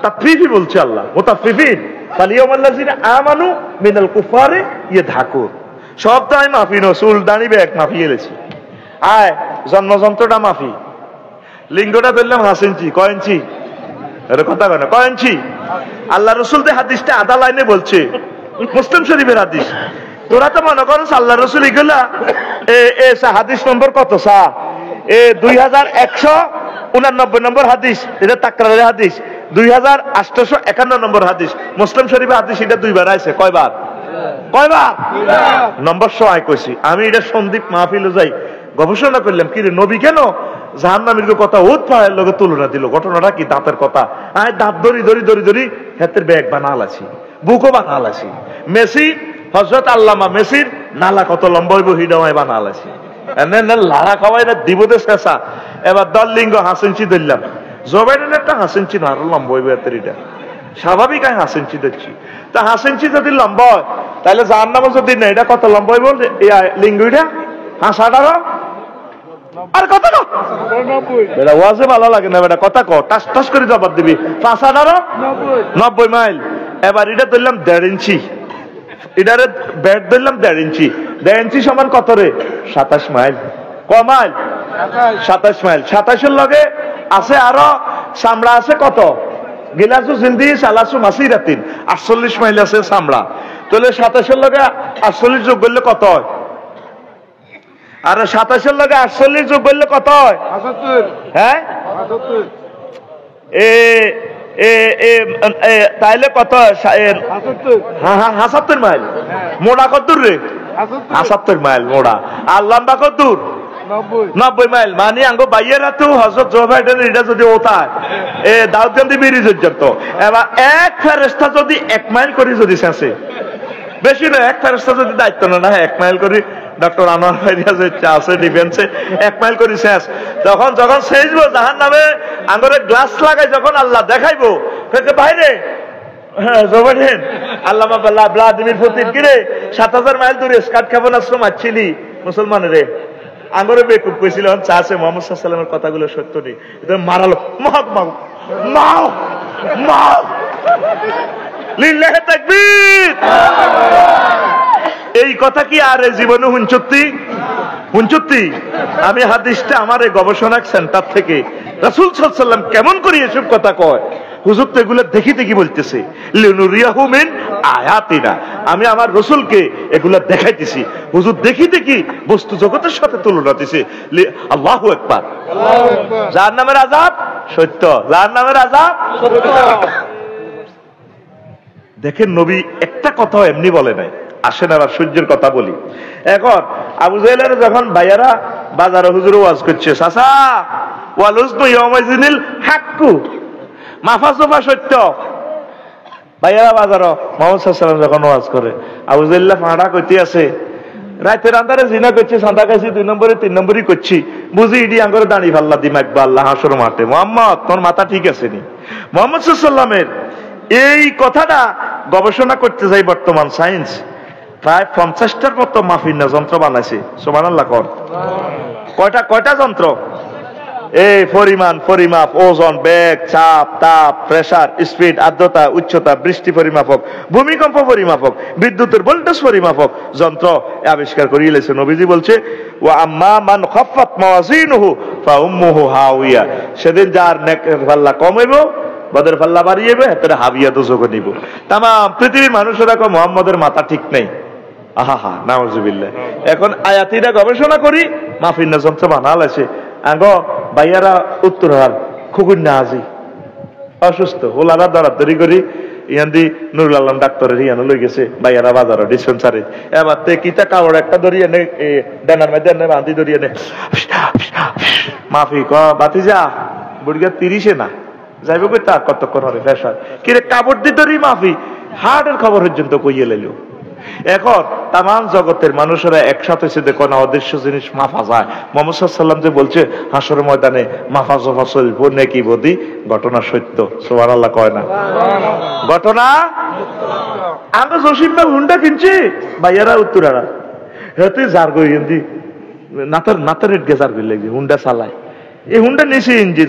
তাফফিফি বলছে আল্লাহ, মুতাফফিফিন ফালিয়ামাল্লাযিনা আমানু মিনাল কুফারি ইয়াদহাকুন। সব তাই মাফি, নসুল দাড়ি ব্যাগ মাফি এলেছি। আয় জন্মযন্ত্রটা মাফি, লিঙ্গটা ধরলাম 5 ইঞ্চি, কয় ইঞ্চি? এর কথা কেন, কয় ইঞ্চি? আল্লাহ রসুল যে হাদিসটা আধা লাইনে বলছে, মুসলিম শরীফের হাদিস। তোরা তো মনে করো আল্লাহ রসুল এগুলা হাদিস নম্বর কত সা 2189 নম্বর হাদিস, এটা তাকরারের হাদিস। 2851 নম্বর হাদিস মুসলিম শরীফের হাদিস। এটা 2 বার আছে, কয়বার? কয়বার? নম্বর 100 কইছি আমি। এটা সন্দীপ মাহফিলে যাই গবেষণা করলাম, কি রে নবী কেন জাহান্নামীর কথা ওত পায়ের লগে তুলনা দিল? ঘটনাটা কি? দাঁতের কথা। আমি দাঁত ধরি ধরি ধরি ধরি হাতের ব্যাগ বানাল আছি, বুকও বানাল আছি। মেসি হযরত আল্লামা মেসির নালা কত লম্বা হইব হিডামায় বানাল আছি। লাড়া খাওয়াই না দিবতে শেষা। এবার 10 লিঙ্গ 5 ইঞ্চি ধরলাম। জোবাইডেনের একটা 5 ইঞ্চি না, আরো লম্বা হইব হাতের। এটা স্বাভাবিক। আমি 5 ইঞ্চি দিচ্ছি, তা 5 ইঞ্চি যদি লম্বা হয় তাহলে জাহান্নামে যদি না, এটা কত লম্বা হইব লিঙ্গটা? 5-18 আর কত না? বেটা ওয়াজে ভালো লাগে না বেটা, কথা কো, টাস টাস করে জবাব দিবি। 5-18 90 মাইল। এবার এটা ধরলাম 1.5 ইঞ্চি, এটারে ব্যাট ধরলাম 1.5 ইঞ্চি। 1.5 ইঞ্চি সমান কত রে? 27 মাইল। ক মাইল? 27 মাইল। 27-এর লগে আছে আরো চামড়া আছে কত? গিলাসু জিন্দি সালাসু মাসিরাতিন, 48 মাইল আছে চামড়া। তাহলে 27-এর লগে 48 যোগ করলে কত হয়? আর 27-এর লগে 48 যোগ করলে কত হয়? 75। হ্যাঁ, তাইলে কত? 75 মাইল। মোড়া কত দূর রে? 75 মাইল মোড়া। আর লম্বা কত দূর? 90 মাইল। মানে আঙ্গো বাইয়েরা তো হযরত জো বাইডেন এটা যদি ওতায় দাউদকান্দি ব্রিজ পর্যন্ত, এবার এক ফেরেশতা যদি 1 মাইল করে যদি শেষে, বেশি না, এক ফেরেশতা যদি দায়িত্ব না 1 মাইল করে, ডক্টর আনোয়ার ভাইয়া যে আছে ডিফেন্সে 1 মাইল করে শেষ। যখন শেষবো জাহান্নামে আঙ্গরে গ্লাস লাগাই, যখন আল্লাহ দেখাইবো বাইরে জোবাইডেন আল্লামা ভ্লাদিমির পুতিন কিরে 7000 মাইল দূরে স্কাট ক্ষেপণাস্ত্র মারছিলি মুসলমানের আঙ্গরে বেকুব কইছিল। চা আছে মুহাম্মদ সাল্লাল্লাহু আলাইহি ওয়াসাল্লামের কথাগুলো সত্য নেই, এটা মারালো। মাও লিল্লাহি তাকবীর। এই কথা কি আর জীবনে হুঞ্চত্তি? আমি হাদিসটা আমার এই গবেষণা সেন্টার থেকে রাসূল সাল্লাল্লাহু আলাইহি ওয়াসাল্লাম কেমন করে এসব কথা কয়, হুজুর তো এগুলো দেখি বলতেছে, লিনুরিয়াহু মিন আয়াতিনা। আমি আমার রাসূলকে এগুলা দেখাইতেছি, হুজুর দেখি বস্তু জগতের সাথে তুলনা দিছে। আল্লাহু আকবার। জাহান্নামের আযাব সত্য, জাহান্নামের আযাব সত্য। দেখেন নবী একটা কথা এমনি বলে নাই। আসেন আবার সূর্যের কথা বলি। এখন আবু জাহেলের যখন ভাইয়ারা বাজারে হুজুর ওয়াজ করছে, চাচা ওয়াল হুসনু ইয়াউমাইযিনিল হাক্কু, মাফা সোফা সত্য। ভাইয়ারা বাজারও মুহাম্মদ সাল্লাল্লাহু আলাইহি ওয়াসাল্লাম যখন ওয়াজ করে, আবু জাহেল ফাঁড়া কইতে আছে, রাতের আন্ধারে জিনা করছে, সাদা খাইছি, 2 নম্বরে 3 নম্বরই করছি, বুঝি ইডি আঙ্গরে দাঁড়ি ফাল্লা দি মাইকবা আল্লাহ হাসর মাঠে। মুহাম্মদ তোর মাথা ঠিক আছে নি? মুহাম্মদ সাল্লাল্লাহু আলাইহি ওয়াসাল্লামের এই কথাটা গবেষণা করতে যাই বর্তমান সায়েন্স প্রায় 50টার মতো মাফিন্না যন্ত্র বানাইছে। সুবহানাল্লাহ কর। কয়টা যন্ত্র? এই পরিমাপ, ওজন, বেগ, চাপ, তাপ, প্রেসার, স্পিড, আর্দ্রতা, উচ্চতা, বৃষ্টি পরিমাপক, ভূমিকম্প পরিমাপক, বিদ্যুতের ভোল্টেজ পরিমাপক যন্ত্র আবিষ্কার করিয়ে লেছে। নবীজি বলছে, ওয়া আম্মা মান খাফফাত মাওয়াজিনুহু ফা উম্মুহু হাওিয়া। সেদিন যার নেকের পাল্লা কম হইব, বদের পাল্লা বাড়িয়েবে, তারা হাবিয়া দোজখে নিব। তামাম পৃথিবীর মানুষেরা কো মুহাম্মদের মাথা ঠিক নেই। আহা নাউজুবিল্লাহ। এখন আয়াতিরা গবেষণা করি, মাফিন্না যন্ত্র বানাল আছে। আঙ্গ ভাইয়ারা উত্তরার খুকুন্না আজি অসুস্থ, ওলারা দরাদরি করি ইয়ান্দি নুরুল আলম ডাক্তারের ইয়ানো লই গেছে ভাইয়ারা বাজারে ডিসপেন্সারে। এবার তে কিতা কাপড় একটা ধরিয়ে নে, ডানার মধ্যে নে, বাঁধি ধরিয়ে নে, মাফি ক বাতিজা বুড়িগা 30-এ না যাইব কই, তা কতক্ষণ হবে ফেসার কিরে কাপড় দি ধরি মাফি হার্টের খবর পর্যন্ত কইয়ে লাইল। এখন তামাম জগতের মানুষেরা একসাথে সে দেখো না অদৃশ্য জিনিস মাফা যায়। মুহাম্মদ সাল্লাল্লাহু আলাইহি ওয়াসাল্লাম যে বলছে হাসর ময়দানে মাফা জফা চলব নাকি বদি, ঘটনা সত্য। সুবহানাল্লাহ কয় না? ঘটনা। আমরা জসিম ভাই হুন্ডা কিনছি, ভাইয়ারা উত্তরারা হেতে জার গইয়েন্দি নাতার রেট গে জার গই লাগছে হুন্ডা চালায় এই হুন্ডা নিছে ইঞ্জিন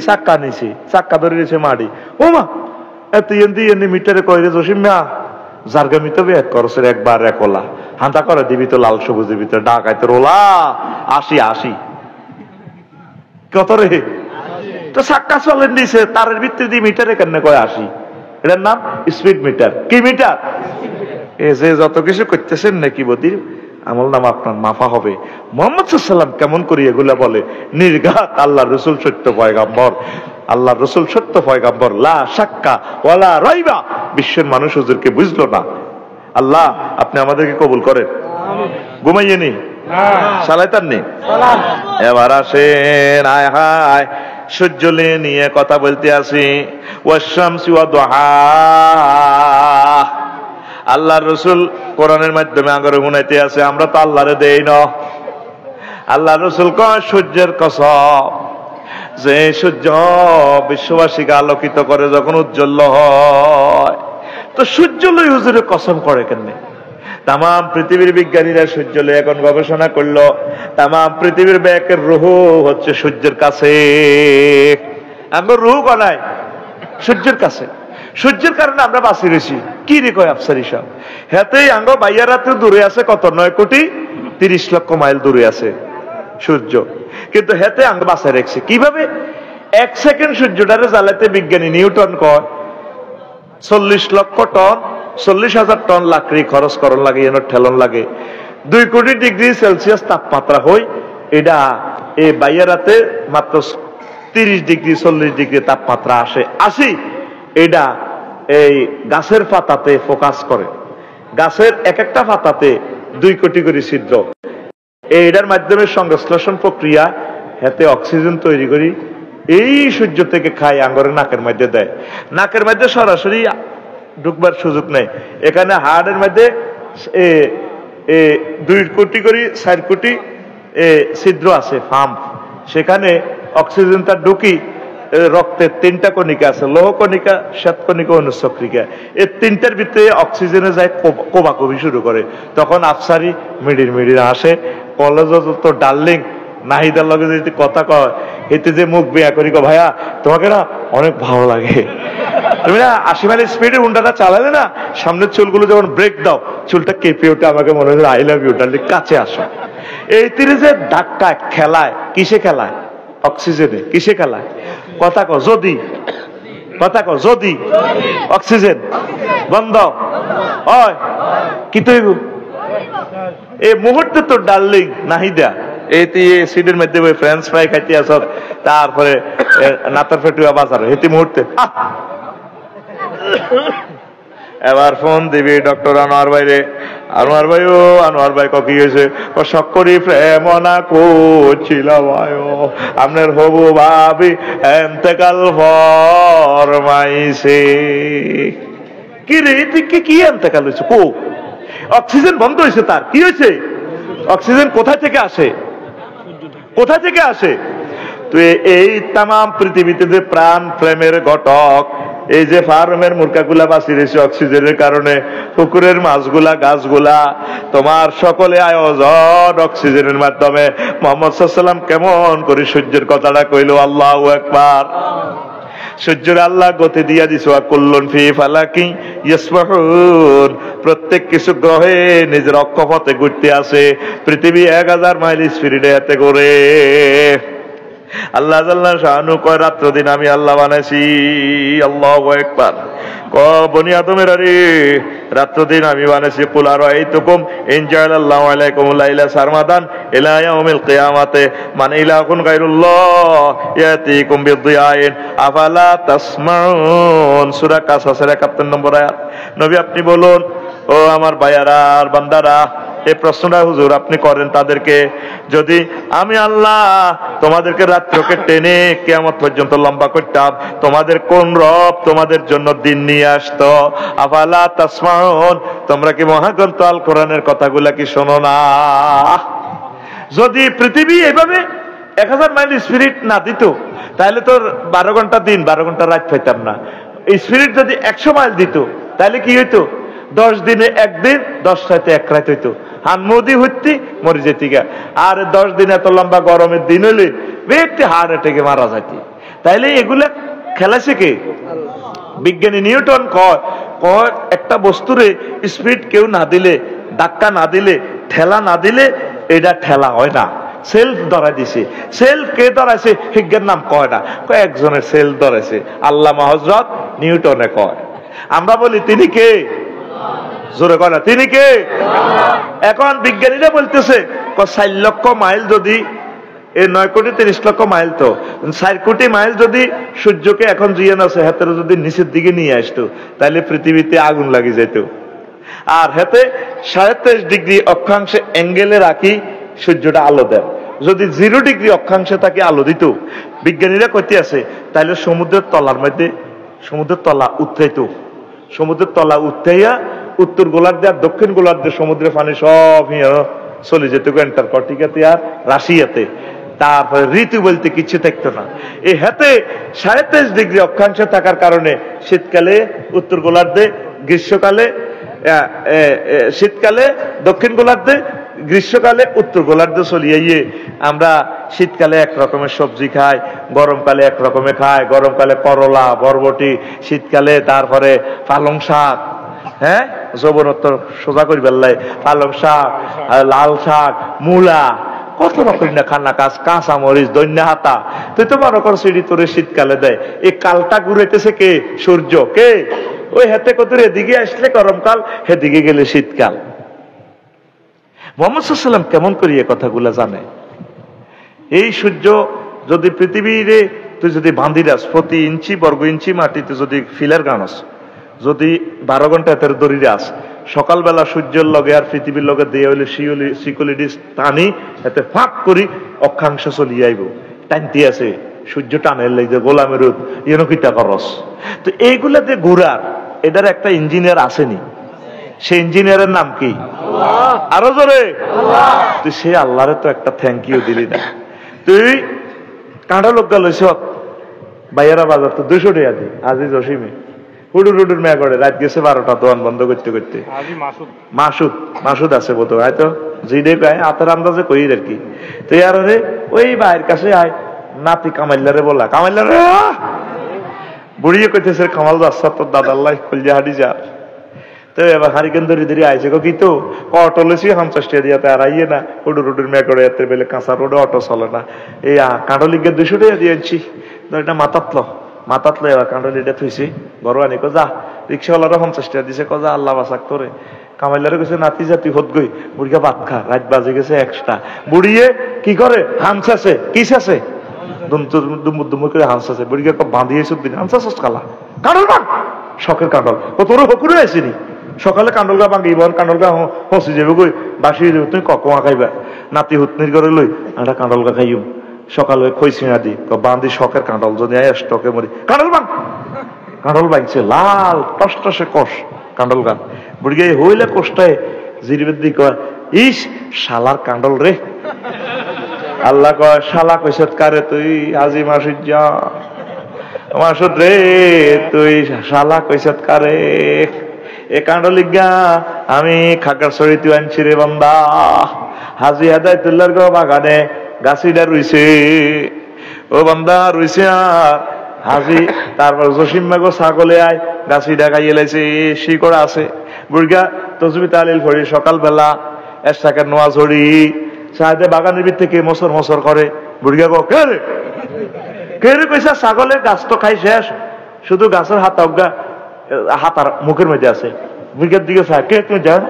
চাক্কা ধরে নিছে মাড়ি ও মা এত এন্দি মিটারে কইরে জসিম জারগা মিতে এক করছের একবার একলা হাঁটা করে দিবি তো লাল সবুজের ভিতরে ডাকাইতে রোলা 80 কত রে তো চাক্কা চলেন দিছে তারের ভিতরে দিয়ে মিটারে কেন কয় 80 এটার নাম স্পিড মিটার কি মিটার এ যে যত কিছু করতেছেন নাকি বদির আমল নাম আপনার মাফা হবে মুহাম্মদ সাল্লাল্লাহু আলাইহি ওয়াসাল্লাম কেমন করে এগুলা বলে নির্ঘাত আল্লাহ রাসূল সত্য পয়গম্বর আল্লাহ রাসূল সত্য পয়গম্বর লা শাক্কা ওয়ালা রাইবা বিশ্বের মানুষ হুজুরকে বুঝলো না আল্লাহ আপনি আমাদেরকে কবুল করেন ঘুমাইয়ে নি সালাইতান নি এবার আসেন আয় হায় সূর্য নিয়ে কথা বলতে আসি ওয়াশ-শামসি ওয়া দুহা আল্লাহর রাসূল কোরআনের মাধ্যমে আগরে শুনাইতে আছে আমরা তো আল্লাহরে দেই না আল্লাহর রাসূল কয় সূর্যের কসম যে সূর্য বিশ্ববাসীকে আলোকিত করে যখন উজ্জ্বল হয় তো সূর্য লই হুজুরে কসম করে কেন তাম পৃথিবীর বিজ্ঞানীরা সূর্য লই এখন গবেষণা করলো তাম পৃথিবীর ব্যাকের রুহ হচ্ছে সূর্যের কাছে আমরা রুহ বানাই সূর্যের কাছে সূর্যের কারণে আমরা বাঁচি রয়েছি কি রে কয় আফসারি সাহেব হেতেই আঙ্গ বাইয়া রাত্রে দূরে আছে কত 9 কোটি 30 লক্ষ মাইল দূরে আছে সূর্য কিন্তু হেতে আঙ্গ বাঁচায় রাখছে কিভাবে 1 সেকেন্ড সূর্যটারে জ্বালাতে বিজ্ঞানী নিউটন কয় 40 লক্ষ টন 40,000 টন লাকড়ি খরচ করন লাগে এর ঠেলন লাগে 2 কোটি ডিগ্রি সেলসিয়াস তাপমাত্রা হয় এটা এই বাইয়া রাতে মাত্র 30 ডিগ্রি 40 ডিগ্রি তাপমাত্রা আসে এটা এই গাছের পাতাতে ফোকাস করে গাছের এক একটা পাতাতে 2 কোটি করে ছিদ্র এইটার মাধ্যমে সংশ্লেষণ প্রক্রিয়া হাতে অক্সিজেন তৈরি করি এই সূর্য থেকে খাই আঙ্গরে নাকের মধ্যে দেয় নাকের মধ্যে সরাসরি ঢুকবার সুযোগ নেই এখানে হাড়ের মধ্যে 2 কোটি করে 4 কোটি ছিদ্র আছে পাম্প সেখানে অক্সিজেনটা ঢুকি রক্তের 3টা কণিকা আছে লৌহ কণিকা শ্বেত কণিকা অনুচক্রিকা এই 3টার ভিতরে অক্সিজেনে যায় কোবাকবি শুরু করে তখন আফসারি মিডির আসে কলেজ তো ডার্লিং নাহিদার লগে যদি কথা কয় এতে যে মুখ বিয়া করি গো ভাইয়া তোমাকে না অনেক ভালো লাগে তুমি না 80 মাইল স্পিডে হুন্ডাটা চালালে না সামনের চুলগুলো যখন ব্রেক দাও চুলটা কেঁপে ওঠে আমাকে মনে হয় আই লাভ ইউ ডার্লিং কাছে আসো এই তীরে যে ধাক্কা খেলায় কিসে খেলায় অক্সিজেনে কিসে খেলায় কথা কো যদি অক্সিজেন বন্ধ হয় কি তৈব এই মুহূর্তে তো ডার্লিং নাহিদা এই সিটের মধ্যে ফ্রেঞ্চ ফ্রাই খাইতে আস তারপরে নাতার ফেটুয়া বাজার হেতি মুহূর্তে এবার ফোন দিবি ডক্টর আনোয়ার ভাইরে আনোয়ার ভাই কি হয়েছে ও সকরি প্রেম না করছিল আপনার হবু ভাবি এন্তেকাল ফরমাইছে কি রে কি এন্তেকাল হয়েছে কো অক্সিজেন বন্ধ হয়েছে তার কি হয়েছে অক্সিজেন কোথা থেকে আসে তো এই তাম পৃথিবীতে যে প্রাণ প্রেমের ঘটক এই যে ফার্মের মুরগাগুলা বাঁচি রয়েছে অক্সিজেনের কারণে পুকুরের মাছগুলা গাছগুলা তোমার সকলে আয়োজন অক্সিজেনের মাধ্যমে মুহাম্মদ সাল্লাল্লাহু আলাইহি ওয়াসাল্লাম কেমন করে সূর্যের কথাটা কইল আল্লাহু আকবার সূর্যের আল্লাহ গতি দিয়া দিছো কুল্লুন ফি ফালাকি ইয়াসবাহুন প্রত্যেক কিছু গ্রহে নিজের অক্ষপথে ঘুরতে আছে পৃথিবী 1000 মাইল স্পিডে হাতে করে আল্লাহ জাল্লা শানু কয় রাত্র দিন আমি আল্লাহ বানাইছি আল্লাহু আকবার ক বনি আদমের আরে রাত্র দিন আমি বানাইছি কুল আরাইতুকুম ইন জাআলাল্লাহু আলাইকুম লাইলা সারমাদান ইলা ইয়াউমিল কিয়ামাতে মান ইলাহুন গায়রুল্লাহ ইয়াতিকুম বিদিয়াইন আফালা তাসমাউন সূরা কাসাসের 71 নম্বর আয়াত নবী আপনি বলুন ও আমার ভাইয়ারা আর বান্দারা এই প্রশ্নটা হুজুর আপনি করেন তাদেরকে যদি আমি আল্লাহ তোমাদেরকে রাত্রকে টেনে কিয়ামত পর্যন্ত লম্বা করতাম তোমাদের কোন রব তোমাদের জন্য দিন নিয়ে আসতো আফালা তাসমাউন তোমরা কি মহাগ্রন্থ আল কোরআনের কথাগুলা কি শোনো না যদি পৃথিবী এভাবে 1000 মাইল স্পিরিট না দিত তাহলে তো 12 ঘন্টা দিন 12 ঘন্টা রাত পাইতাম না স্পিরিট যদি 100 মাইল দিত তাহলে কি হইতো 10 দিনে একদিন 10 রাতে এক রাত হইতো হান মোদি হইতি মরে যেতি গা। আর 10 দিন এত লম্বা গরমের দিন হইলে ব্যক্তি হার্ট অ্যাটাকে মারা যাইতি। তাইলে এগুলা খেলাছে কে? বিজ্ঞানী নিউটন কয় একটা বস্তুরে স্পিড কেউ না দিলে, ধাক্কা না দিলে, ঠেলা না দিলে এটা ঠেলা হয় না। সেলফ ধরা দিছে। সেলফ কে ধরাইছে? বিজ্ঞান নাম কয় না, কয়েকজনের সেলফ ধরাইছে। আল্লামা হযরত নিউটনে কয়। আমরা বলি তিনি কে? জোরে কয় না, তিনি কে? এখন বিজ্ঞানীরা বলতেছে 4 লক্ষ মাইল যদি, এই 9 কোটি 30 লক্ষ মাইল, তো 4 কোটি মাইল যদি সূর্যকে এখন জিয়ান আছে হাতে যদি নিচের দিকে নিয়ে আসতো, তাহলে পৃথিবীতে আগুন লাগি যেত। আর হাতে 23.5 ডিগ্রি অক্ষাংশে অ্যাঙ্গেলে রাখি সূর্যটা আলো দেয়। যদি 0 ডিগ্রি অক্ষাংশে তাকে আলো দিত, বিজ্ঞানীরা কইতে আছে, তাহলে সমুদ্রের তলার মধ্যে, সমুদ্রের তলা উত্থাইত, সমুদ্রের তলা উত্থাইয়া উত্তর গোলার্ধে আর দক্ষিণ গোলার্ধে সমুদ্রের পানি সব চলে যেত অ্যান্টার্কটিকাতে আর রাশিয়াতে। তারপরে ঋতু বলতে কিছু থাকতো না। এই হাতে 23.5 ডিগ্রি অক্ষাংশে থাকার কারণে শীতকালে উত্তর গোলার্ধে, গ্রীষ্মকালে শীতকালে দক্ষিণ গোলার্ধে, গ্রীষ্মকালে উত্তর গোলার্ধে চলিয়ে আমরা শীতকালে এক রকমের সবজি খাই, গরমকালে এক রকমের খাই। গরমকালে করলা, বরবটি, শীতকালে তারপরে পালং শাক, হ্যাঁ জবরত্ব সোজা করি বেল্লাই, পালং শাক, লাল শাক, মূলা, কত রকম না খানা কাজ, কাঁচা মরিচ, দৈন্য হাতা। তুই তো মনে কর সিঁড়ি তোরে শীতকালে দেয়। এই কালটা ঘুরাইতেছে কে? সূর্য। কে? ওই হাতে কত এদিকে আসলে গরমকাল, হেদিকে গেলে শীতকাল। মুহাম্মদ সাল্লাল্লাহু আলাইহি ওয়াসাল্লাম কেমন করে এই কথাগুলা জানে? এই সূর্য যদি পৃথিবীরে তুই যদি বাঁধি রাস, প্রতি ইঞ্চি বর্গ ইঞ্চি মাটিতে যদি ফিলার গানস, যদি 12 ঘন্টা এতের দড়ি রাস, সকালবেলা সূর্যের লগে আর পৃথিবীর লগে দিয়ে হইলে শিকলিডি টানি এতে ফাঁক করি অক্ষাংশ চলিয়ে আইব। টানতি আছে সূর্য টানের লাগে গোলামের ইয়নকিতা করস। তো এইগুলাতে ঘুরার এটার একটা ইঞ্জিনিয়ার আসেনি, সে ইঞ্জিনিয়ারের নাম কি? আরো জোরে। তুই সে আল্লাহরে তো একটা থ্যাংক ইউ দিলি না। তুই কাঁটা লোক লইছ বাইয়ারা বাজার তো 200 টাকা দি আজি জসিমে হুডুর হুডুর মেয়া করে রাত গেছে 12টা দোকান বন্ধ করতে করতে। মাসুদ আছে বোধ হয়তো জিডে গায়ে আতার আন্দাজে কই আর কি। তুই আর ওই ভাইয়ের কাছে আয়, নাতি কামাইল্লারে বলা, কামাইল্লারে বুড়িয়ে কইতেছে কামাল যাচ্ছা তোর দাদাল্লাহ খুলজা হাঁটি যা। তো এবার হারিকেন ধরে ধরে আইছে কি তো অটো লেছি 50 টাকা দিয়ে আর আইয়ে না, হুডুর হুডুর মেয়া করে এতে বেলে কাঁচা রোডে অটো চলে না। এই কাঁডলিকে 200 টাকা দিয়েছি, এটা মাতাতলো এবার কাঁডলিটা থুইছি বড় আনি যা। রিক্সাওয়ালারা 50 টাকা দিছে, কজা আল্লাহ বাসাক তোরে। কামাইলারে কইছে নাতি জাতি হত গই, বুড়িয়া ভাত খা, রাত বাজে গেছে 1টা। বুড়িয়ে কি করে হামসাছে, কিসাছে দুমুর করে হামসাছে। বুড়িকে বাঁধিয়েছে দিন হামসাস কালা কাঁডল বাং, শখের কাঁডল ও তোর হকুরে আসেনি। সকালে কাঁডলগা বাঙ্গিব, কাঁডলগা হসি যাবে গই, বাসি যাবে, তুমি ককমা খাইবা। নাতি হুতনির করে লই একটা কাঁডলগা খাইম, সকালে খইছিনা দি বাঁধি শখের কাঁডল যদি স্টকে মরি কাঁডল বাং। কাঁডল বাংছে লাল টসটসে কষ কাঁডল গান। বুড়িয়ে হইলে কষ্টায় জিরিবের দিক ইস শালার কাঁডল রে। আল্লাহ কয় শালা কইসত কারে তুই আজি মাসুদ যা মাসুদ রে, তুই শালা কইসত কারে। এ কাঁডলিগা আমি খাগড়াছড়ি তুই আনছি রে বান্দা। হাজি হেদায়েতুল্লাহর গো বাগানে গাছিটা রইছে, ও বান্দা রইছে। আর হাজি তারপর জসিম মাগো ছাগলে আয় গাছিটা খাইয়ে লাইছে, শিকড় আছে। বুড়িগা তসবি তালিল পড়ি সকালবেলা এসাকের নোয়া ঝড়ি সাহেদে বাগানের ভিতর থেকে মসর মসর করে। বুড়িগা গো কে রে, কে রে কইসা ছাগলে গাছ তো খাই শেষ, শুধু গাছের হাত অজ্ঞা হাতার মুখের মধ্যে আছে। বুড়িগার দিকে কে তুমি যাও না,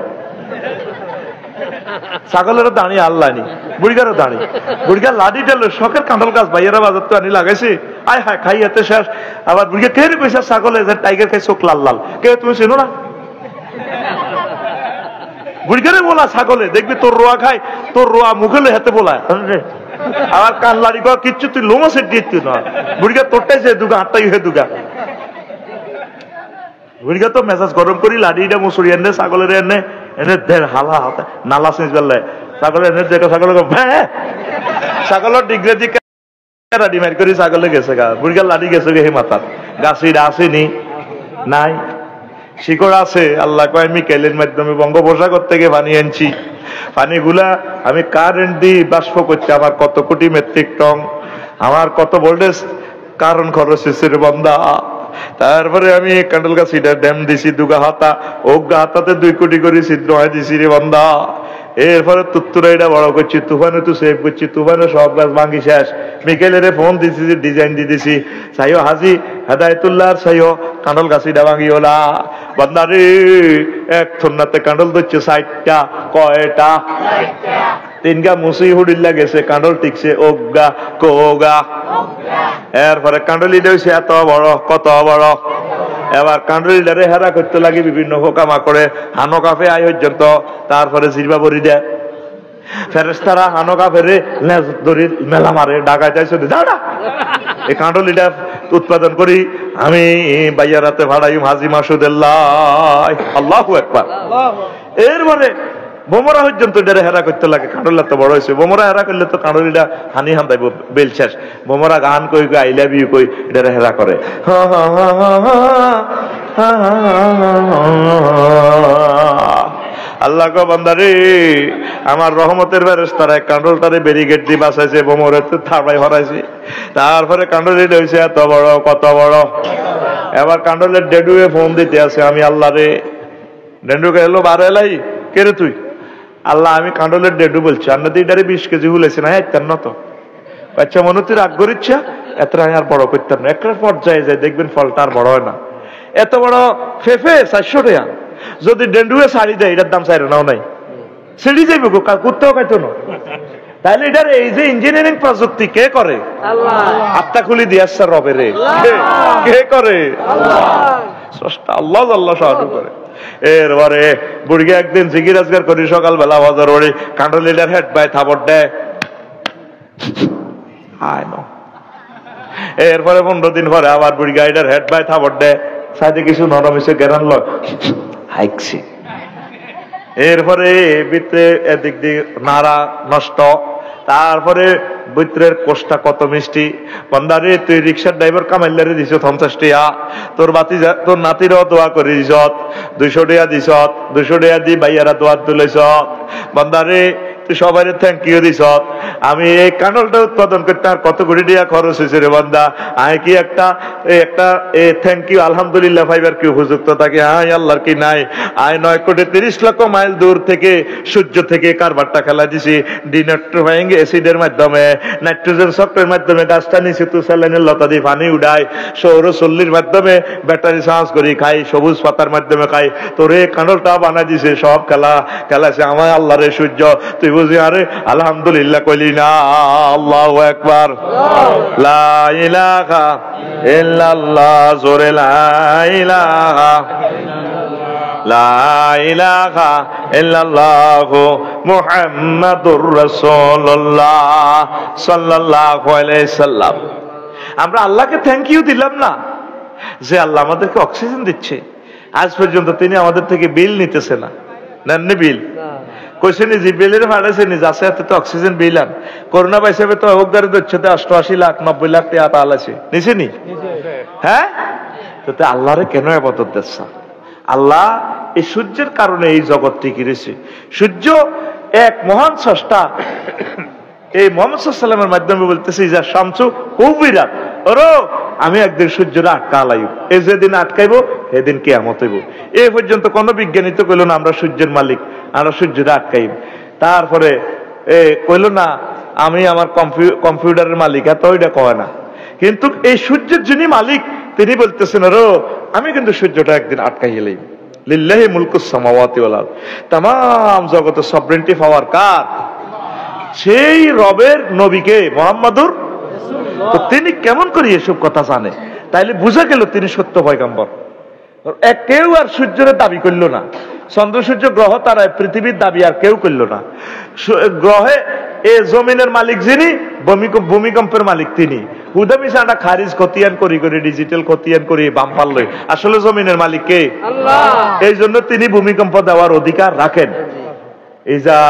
ছাগলেরও দাঁড়িয়ে আল্লাহ নি, বুড়িগারও দাঁড়িয়ে। বুড়িগার লাঠি টেলো শখের কাঁঠাল গাছ বাইয়েরা বাজার তো আনি লাগাইছে, আয় হায় খাই এতে শেষ। আবার বুড়িগা কে রে কইসা ছাগলে টাইগার খাই চোখ লাল লাল, কে তুমি চেনো না? বুড়িগারে বলা ছাগলে দেখবি তোর রোয়া খায়, তোর রোয়া মুখেলে হাতে বলা। আবার কান লাড়ি করা কিচ্ছু তুই লোমা সেট দিয়ে না। বুড়িগা তোরটাই সে দুগা আটটাই হয়ে দুগা। বুড়িগা তো মেজাজ গরম করি লাড়িটা মুসুরি এনে ছাগলের এনে এনে দেড় হালা হাতে নালা সেঁচ বেলায় ছাগলের এনে দেখো ছাগল ছাগলের ডিগ্রে দিকে লাড়ি মারি করি ছাগলে গেছে গা। বুড়িগার লাড়ি গেছে গে হে মাথার গাছিটা আসেনি নাই। শিকড় আছে। আল্লাহ কয় মিকাইলের মাধ্যমে বঙ্গোপসাগর থেকে পানি আনছি, পানিগুলা আমি কারেন্ট দিয়ে বাষ্প করছি, আমার কত কোটি মেট্রিক টন, আমার কত ভোল্টেজ কারণ খরচ হয়েছে রে বান্দা। তারপরে আমি কান্ডল গাছিটা ড্যাম দিছি দুগা হাতা, ওগা হাতাতে 2 কোটি করে ছিদ্র হয় দিছি রে বান্দা। এরপরে তুত্তুরাইটা বড় করছি, তুফানে তো সেভ করছি, তুফানে সব গাছ ভাঙি শেষ। মিকেলের ফোন দিছি, ডিজাইন দিয়ে দিছি, চাইও হাজি হেদায়তুল্লাহ চাইও কান্ডল গাছিটা ভাঙি ওলা বান্দারে। এক থন্নাতে কান্ডল ধরছে 60টা, কয়টা? 3গা মুসি হুডিল্লা গেছে, কান্ডল টিকছে ওগা কোগা। এরপরে কান্ডলিটা হয়েছে এত বড়, কত বড়। এবার কান্ডলিটারে হেরা করতে লাগে বিভিন্ন হোকামা করে, হানো কাফে আয় পর্যন্ত। তারপরে জিরবা বরি দেয় ফেরেস্তারা, হানো কাফেরে দড়ি মেলা মারে, ডাকায় চাইছে দাঁড়া। এই কান্ডলিটা উৎপাদন করি আমি বাইয়ারাতে ভাড়াই হাজি মাসুদুল্লাহ, আল্লাহু আকবার। এরপরে বোমরা পর্যন্ত এটারে হেরা করতে লাগে, কাঁডলা তো বড় হয়েছে। বোমরা হেরা করলে তো কাঁডলিটা হানি হান্দাইব বেল শেষ। বোমরা গান কই আই লাভ ইউ কই এটারে হেরা করে। আল্লাহ গো বান্দারে, আমার রহমতের ফেরেশতারা কাঁডলটারে ব্যারিকেড দিয়ে বাঁচাইছে, বোমরে তো থাবাই হরাইছে। তারপরে কাঁডলিটা হয়েছে এত বড়, কত বড়। এবার কাঁডলের ডেডুয়ে ফোন দিতে আছে, আমি আল্লাহ রে। ডেডুকে এলো বারো এলাই, কে রে তুই? আল্লাহ আমি কাঁডলের ডেডু বলছি, আর নদী ডারে 20 কেজি হুলেছে না, একটার নত বাচ্চা মনে তুই রাগ করিচ্ছা, এত আর বড় করতাম না। একটা পর্যায়ে যায় দেখবেন ফলটা আর বড় হয় না। এত বড় ফেফে 400 টাকা, যদি ডেন্ডুয়ে শাড়ি দেয় এটার দাম 4 নাও নাই, ছেড়ে যাইবে কুত্তেও খাইতো না। তাহলে এটার এই যে ইঞ্জিনিয়ারিং প্রযুক্তি কে করে? আল্লাহ। আত্মা খুলি দিয়ে আসছে রবে রে, কে করে? স্রষ্টা আল্লাহ। আল্লাহ সাহায্য করে। এরপরে বুড়িকে একদিন জিকির আজগার করি, সকালবেলা বাজার ওড়ি কাঁডলিটার হেড বাই থাপড় দেয়। এরপরে 15 দিন পরে আবার বুড়ি গাইডার হেড বাই থাপড় দেয়, সাইডে কিছু নরম এসে গেরান হাইকছি। এরপরে ভিতরে এদিক দিয়ে নাড়া নষ্ট। তারপরে ভিতরের কোষ্টা কত মিষ্টি। বন্দারে তুই রিক্সার ড্রাইভার কামাইলারে দিছ 50 টাকা, তোর বাতি তোর নাতিরও দোয়া করে দিছ 200 টাকা দিছ, 200 টাকা দি ভাইয়ারা দোয়া তুলেছ। বন্দারে তুই সবাই থ্যাংক ইউ দিছ। আমি এই কাঁডলটা উৎপাদন করতে আর কত কোটি টাকা খরচ হয়েছে রে বান্দা। আয় কি একটা থ্যাংক ইউ আলহামদুলিল্লাহ ফাইবার কি উপযুক্ত থাকে? আয় আল্লাহর কি নাই? আয় 9 কোটি 30 লক্ষ মাইল দূর থেকে সূর্য থেকে কারবারটা খেলা দিছি ডিনাইট্রোফাইং অ্যাসিডের মাধ্যমে, নাইট্রোজেন শক্তের মাধ্যমে গাছটা নিচে তু স্যালাইনের লতা দিয়ে পানি উড়াই, সৌরচল্লির মাধ্যমে ব্যাটারি চার্জ করি খাই, সবুজ পাতার মাধ্যমে খাই। তোর এই কাঁডলটা বানাই দিছে সব খেলাছে আমার আল্লাহরে সূর্য। তুই বুঝি আরে আলহামদুলিল্লাহ কইলি না? আল্লাহু আকবার, লা ইলাহা ইল্লাল্লাহ, জোরে লা ইলাহা লা ইলাহা ইল্লাল্লাহু মুহাম্মাদুর রাসূলুল্লাহ সাল্লাল্লাহু আলাইহি সাল্লাম। আমরা আল্লাহকে থ্যাংক ইউ দিলাম না যে আল্লাহ আমাদেরকে অক্সিজেন দিচ্ছে। আজ পর্যন্ত তিনি আমাদের থেকে বিল নিতেছে না। নেননি বিল? কইছেনি যে বিলের ফাড়াইছেনি যাচ্ছে এত তো অক্সিজেন বিল আন। করোনা পাইসাবে তো হোকদারে দিচ্ছে 88 লাখ 90 লাখ টাকা তাল আছে, নিছেনি? হ্যাঁ, তো আল্লাহরে কেন ইবাদত দিচ্ছ? আল্লাহ এই সূর্যের কারণে এই জগৎ টিকে রয়েছে। সূর্য এক মহান স্রষ্টা। এই মুহাম্মদ সাল্লাল্লাহু আলাইহি ওয়াসাল্লামের মাধ্যমে বলতেছি যে শামসু কুবিরাত, ওরো আমি একদিন সূর্যটা আটকালাইব, এই যেদিন আটকাইবো সেদিন কিয়ামত হইব। এই পর্যন্ত কোন বিজ্ঞানী তো কইল না আমরা সূর্যের মালিক, আমরা সূর্যটা আটকাইব। তারপরে কইল না আমি আমার কম্পিউটারের মালিক, এত ওইটা কয় না। কিন্তু এই সূর্যের যিনি মালিক তিনি বলতেছেন ওরো আমি কিন্তু সূর্যটা একদিন আটকাইয়ে লইব। লিল্লাহি মুলকুস সামাওয়াতি ওয়াল আরদ, তামাম জগতে সভরেন্টি পাওয়ার কার? সেই রবের নবীকে মুহাম্মাদুর রাসূলুল্লাহ। তো তিনি কেমন করে এসব কথা জানে? তাইলে বুঝা গেল তিনি সত্য পয়গম্বর। কেউ আর সূর্যের দাবি করল না, চন্দ্র সূর্য গ্রহ তারায় পৃথিবীর দাবি আর কেউ করল না। গ্রহে জমিনের মালিক যিনি, ভূমিকম্পের মালিক তিনি। হুদামি সাটা খারিজ খতিয়ান করি করে ডিজিটাল খতিয়ান করি বাম পারল, আসলে জমিনের মালিক কে? আল্লাহ। এই জন্য তিনি ভূমিকম্প দেওয়ার অধিকার রাখেন। ইজা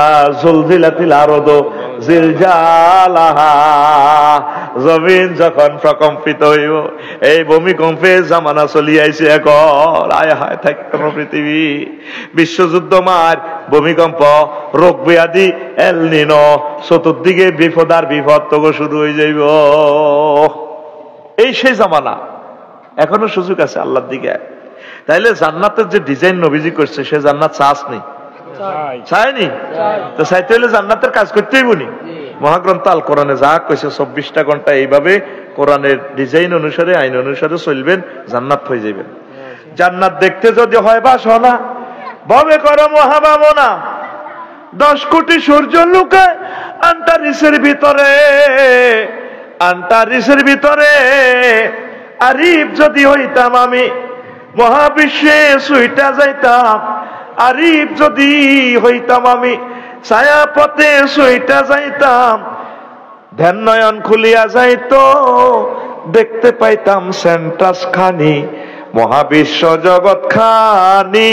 জুলজিলাতিল আরদু জিলজালাহা, জমিন যখন প্রকম্পিত হইব। এই ভূমিকম্পে জামানা চলি আইছে এখন, আয় হায় থাকতো না পৃথিবী। বিশ্বযুদ্ধ মার, ভূমিকম্প, রোগ ব্যাধি, এল নিনো, চতুর্দিকে বিপদ আর বিপদ তো শুরু হয়ে যাইব। এই সেই জামানা, এখনো সুযোগ আছে আল্লাহর দিকে। তাইলে জান্নাতের যে ডিজাইন নবীজি করছে, সে জান্নাত চাস নেই, চায়নি তো, চাইতে হলে জান্নাতের কাজ করতেই বলি। মহাগ্রন্থ আল কোরআনে যা কইছে 24টা ঘন্টা এইভাবে কোরআনের ডিজাইন অনুসারে, আইন অনুসারে চলবেন, জান্নাত হয়ে যাবেন। জান্নাত দেখতে যদি হয় বাসনা, ভবে করো মহাভাবনা। 10 কোটি সূর্য লুকায় আন্টারিসের ভিতরে, আন্টারিসের ভিতরে। আরিফ যদি হইতাম আমি, মহাবিশ্বে সুইটা যাইতাম। আরিফ যদি হইতাম আমি, ছায়া পথে সুইটা যাইতাম। ধ্যান নয়ন খুলিয়া যাইতো, দেখতে পাইতাম সেন্টাস খানি, মহাবিশ্ব জগৎ খানি,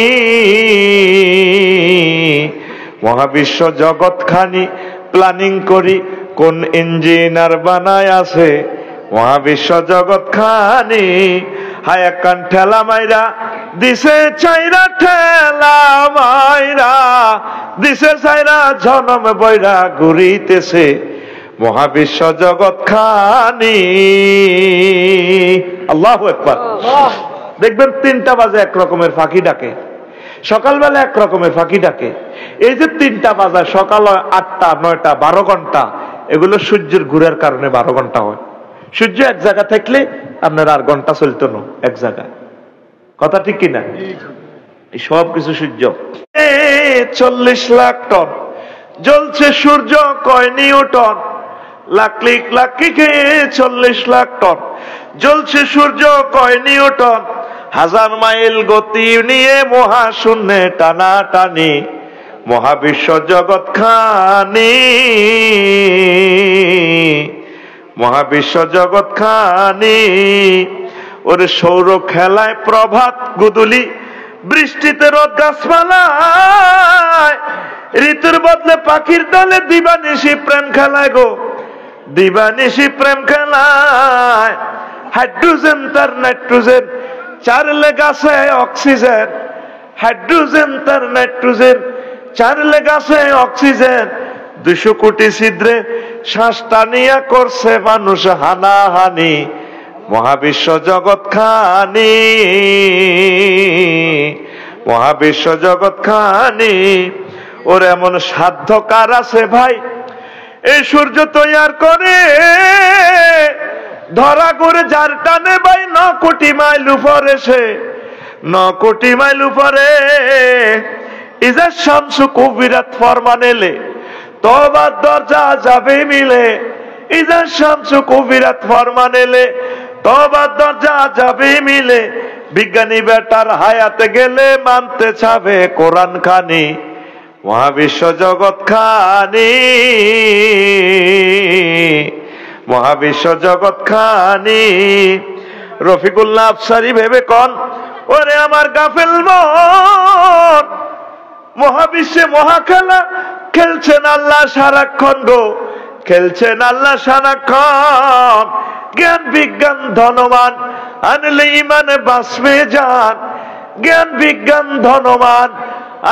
মহাবিশ্ব জগৎ খানি। প্ল্যানিং করি কোন ইঞ্জিনিয়ার বানায় আছে, মহাবিশ্ব জগৎ খানি। হায় কান ঠেলা মাইরা দিছে চাইরা, ঠেলা মাইরা দিছে চাইরা, জনম বৈরা ঘুরিতেছে মহাবিশ্ব জগৎ খানি। আল্লাহু আকবার। দেখবেন 3টা বাজে এক রকমের ফাঁকি ডাকে, সকালবেলা এক রকমের ফাঁকি ডাকে। এই যে 3টা বাজে, সকাল 8টা 9টা 12 ঘন্টা, এগুলো সূর্যের ঘুরার কারণে 12 ঘন্টা হয়। সূর্য এক জায়গা থাকলে আপনার আর ঘন্টা চলতো না এক জায়গায়, কথা ঠিক কিনা? এই সব কিছু সূর্য। 40 লাখ টন জ্বলছে সূর্য, কয় নিউটন। লাকলিক লাকিকে 40 লাখ টন জ্বলছে সূর্য, কয় নিউটন। 1000 মাইল গতি নিয়ে মহাশূন্যে টানা টানি, মহাবিশ্ব জগৎ খানি, মহাবিশ্ব জগৎ খানি। ওরে সৌর খেলায় প্রভাত গুদুলি, বৃষ্টিতে রোদ গাছপালায়, ঋতুর বদলে পাখির দলে দিবানিশি প্রেম খেলায় গো, দিবানিশি প্রেম খেলায়। হাইড্রোজেন তার নাইট্রোজেন, চারলে গাছে অক্সিজেন। হাইড্রোজেন তার নাইট্রোজেন, চারলে গাছে অক্সিজেন। 200 কোটি ছিদ্রে শ্বাস টানিয়া করছে মানুষ হানাহানি, মহাবিশ্ব জগৎ খানি, মহাবিশ্ব জগৎ খানি। ওর এমন সাধ্য কার আছে ভাই, এই সূর্য তৈয়ার করে, ধরা করে যার টানে ভাই 9 কোটি মাইল উপরে সে, 9 কোটি মাইল উপরে। ইজা শামসু কুবিরাত ফরমান এলে, তওবার দরজা যাবে মিলে। ইজা শামসু কুবিরাত ফরমান এলে, তওবার দরজা যাবে মিলে। বিজ্ঞানী বেটার হায়াতে গেলে মানতে চাবে কোরআন খানি, মহাবিশ্ব জগৎ খানি, মহাবিশ্ব জগৎ খানি। রফিকুল্লাহ আফসারি ভেবে কন, ওরে আমার গাফেল মন, মহাবিশ্বে মহাখেলা খেলছেন আল্লাহ সারাক্ষণ গো, খেলছেন আল্লাহ সারাক্ষণ। জ্ঞান বিজ্ঞান ধনমান আনলে ইমানে বাঁচবে জান, জ্ঞান বিজ্ঞান ধনমান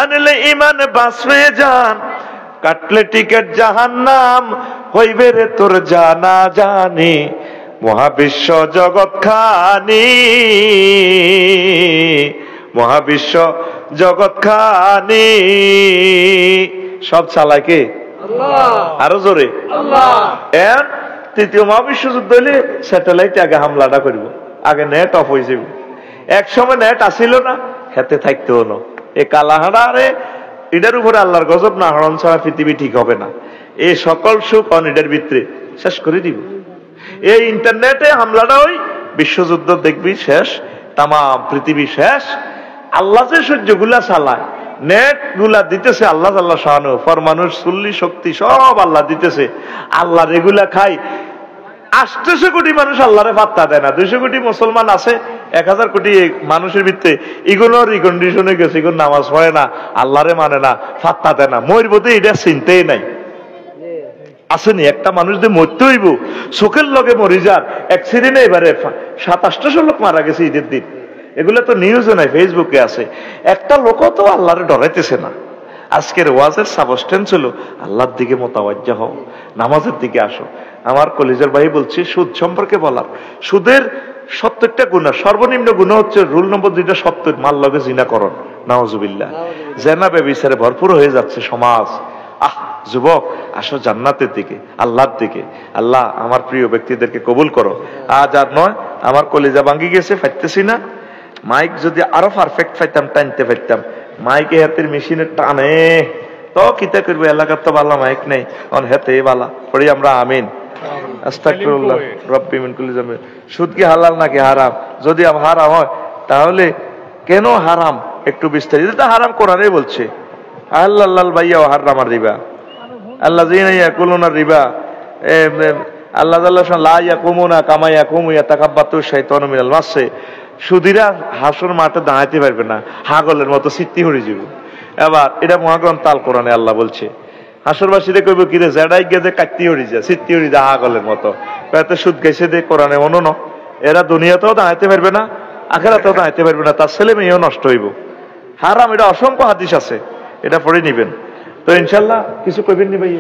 আনলে ইমানে বাঁচবে জান। কাটলে টিকেট জাহান্নাম, হইবে রে তোর জানা জানি, মহাবিশ্ব জগৎ খানি, মহাবিশ্ব জগৎ খানি। সব চালায় কে? আরো জোরে আল্লাহ। তৃতীয় মহাবিশ্ব যুদ্ধ হইলে স্যাটেলাইট আগে হামলাটা করব, আগে নেট অফ হয়ে যাব। এক সময় নেট আসিল না, হাতে থাকতে হলো। এ কালাহাড়া রে, এটার উপরে আল্লাহর গজব না হরণ ছাড়া পৃথিবী ঠিক হবে না। এই সকল সুখ অনিডের ভিতরে শেষ করে দিব। এই ইন্টারনেটে হামলাটা ওই বিশ্বযুদ্ধ দেখবি শেষ, তাম পৃথিবী শেষ। আল্লাহ যে সূর্যগুলা চালায়, নেট গুলা দিতেছে আল্লাহ, আল্লাহ শাহানু ফরমানুর চুল্লি শক্তি সব আল্লাহ দিতেছে। আল্লাহ রেগুলা খাই 800 কোটি মানুষ আল্লাহরে পাত্তা দেয় না। 200 কোটি মুসলমান আছে, 1000 কোটি মানুষের ভিতরে ইগুনোর রিকন্ডিশনে গেছে, ইগুন নামাজ পড়ে না, আল্লাহরে মানে না, ফাত্তা দেয় না, মরবো তো এটা চিন্তাই নাই। আসেনি একটা মানুষ যে মরতে হইব, চোখের লগে মরি যার অ্যাক্সিডেন্টে এবারে 2700 লোক মারা গেছে ঈদের দিন। এগুলো তো নিউজে নাই, ফেসবুকে আছে। একটা লোকও তো আল্লাহরে ডরাইতেছে না। আজকের ওয়াজের সাবস্টেন্স হলো আল্লাহর দিকে মোতাওয়াজ্জা হও, নামাজের দিকে আসো। আমার কলিজার ভাই বলছি, সুদ সম্পর্কে বলার, সুদের 70টা গুনাহ, সর্বনিম্ন গুনাহ হচ্ছে রুল নম্বর 2টা 70, মাল লগে জিনা করণ, নাউজুবিল্লাহ। জেনা বেবিচারে ভরপুর হয়ে যাচ্ছে সমাজ। যুবক, আসো জান্নাতের দিকে, আল্লাহর দিকে। আল্লাহ আমার প্রিয় ব্যক্তিদেরকে কবুল করো। আজ আর নয়, আমার কলিজা ভাঙ্গি গেছে, ফাইতেছি না। মাইক যদি আরো পারফেক্ট পাইতাম, টানতে পারতাম। মাইকে হাতের মেশিনের টানে তো কিতা করবে, এলাকার তো ভালো মাইক নেই, অন হাতে বালা পড়ি আমরা আমিন। আস্তাগফিরুল্লাহ রব্বি মিন কুল্লি যামবিন। সুদ কি হালাল নাকি হারাম? যদি হারাম হয় তাহলে কেন হারাম একটু বিস্তারিত। এটা হারাম কোরআনে বলছে, আল্লাহ ভাইয়া হারাম রিবা, আল্লাহ ইয়াকুলুনা রিবা, আল্লাহ লা ইয়াকুমুনা কামা ইয়াকুমু ইয়াতাকাব্বাতু শাইতানু মিনাল মাসে। সুদীরা হাসর মাঠে দাঁড়াইতে পারবে না, হাগলের মতো সিদ্ধি হয়ে যাব। এবার এটা মহাগ্রন্থ আল কোরআনে আল্লাহ বলছে, হাসরবাসীরা কইব কিরে জেডাই গেছে কাটতি হয়ে যায়, সিদ্ধি হয়ে যায় হাগলের মতো। এত সুদ গেছে দে কোরআনে অনন, এরা দুনিয়াতেও দাঁড়াইতে পারবে না, আখিরাতেও দাঁড়াইতে পারবে না, তার ছেলে মেয়েও নষ্ট হইব। হারাম, এটা অসংখ্য হাদিস আছে, এটা পড়ে নিবেন। তো ইনশাল্লাহ কিছু কইবেন নি ভাই?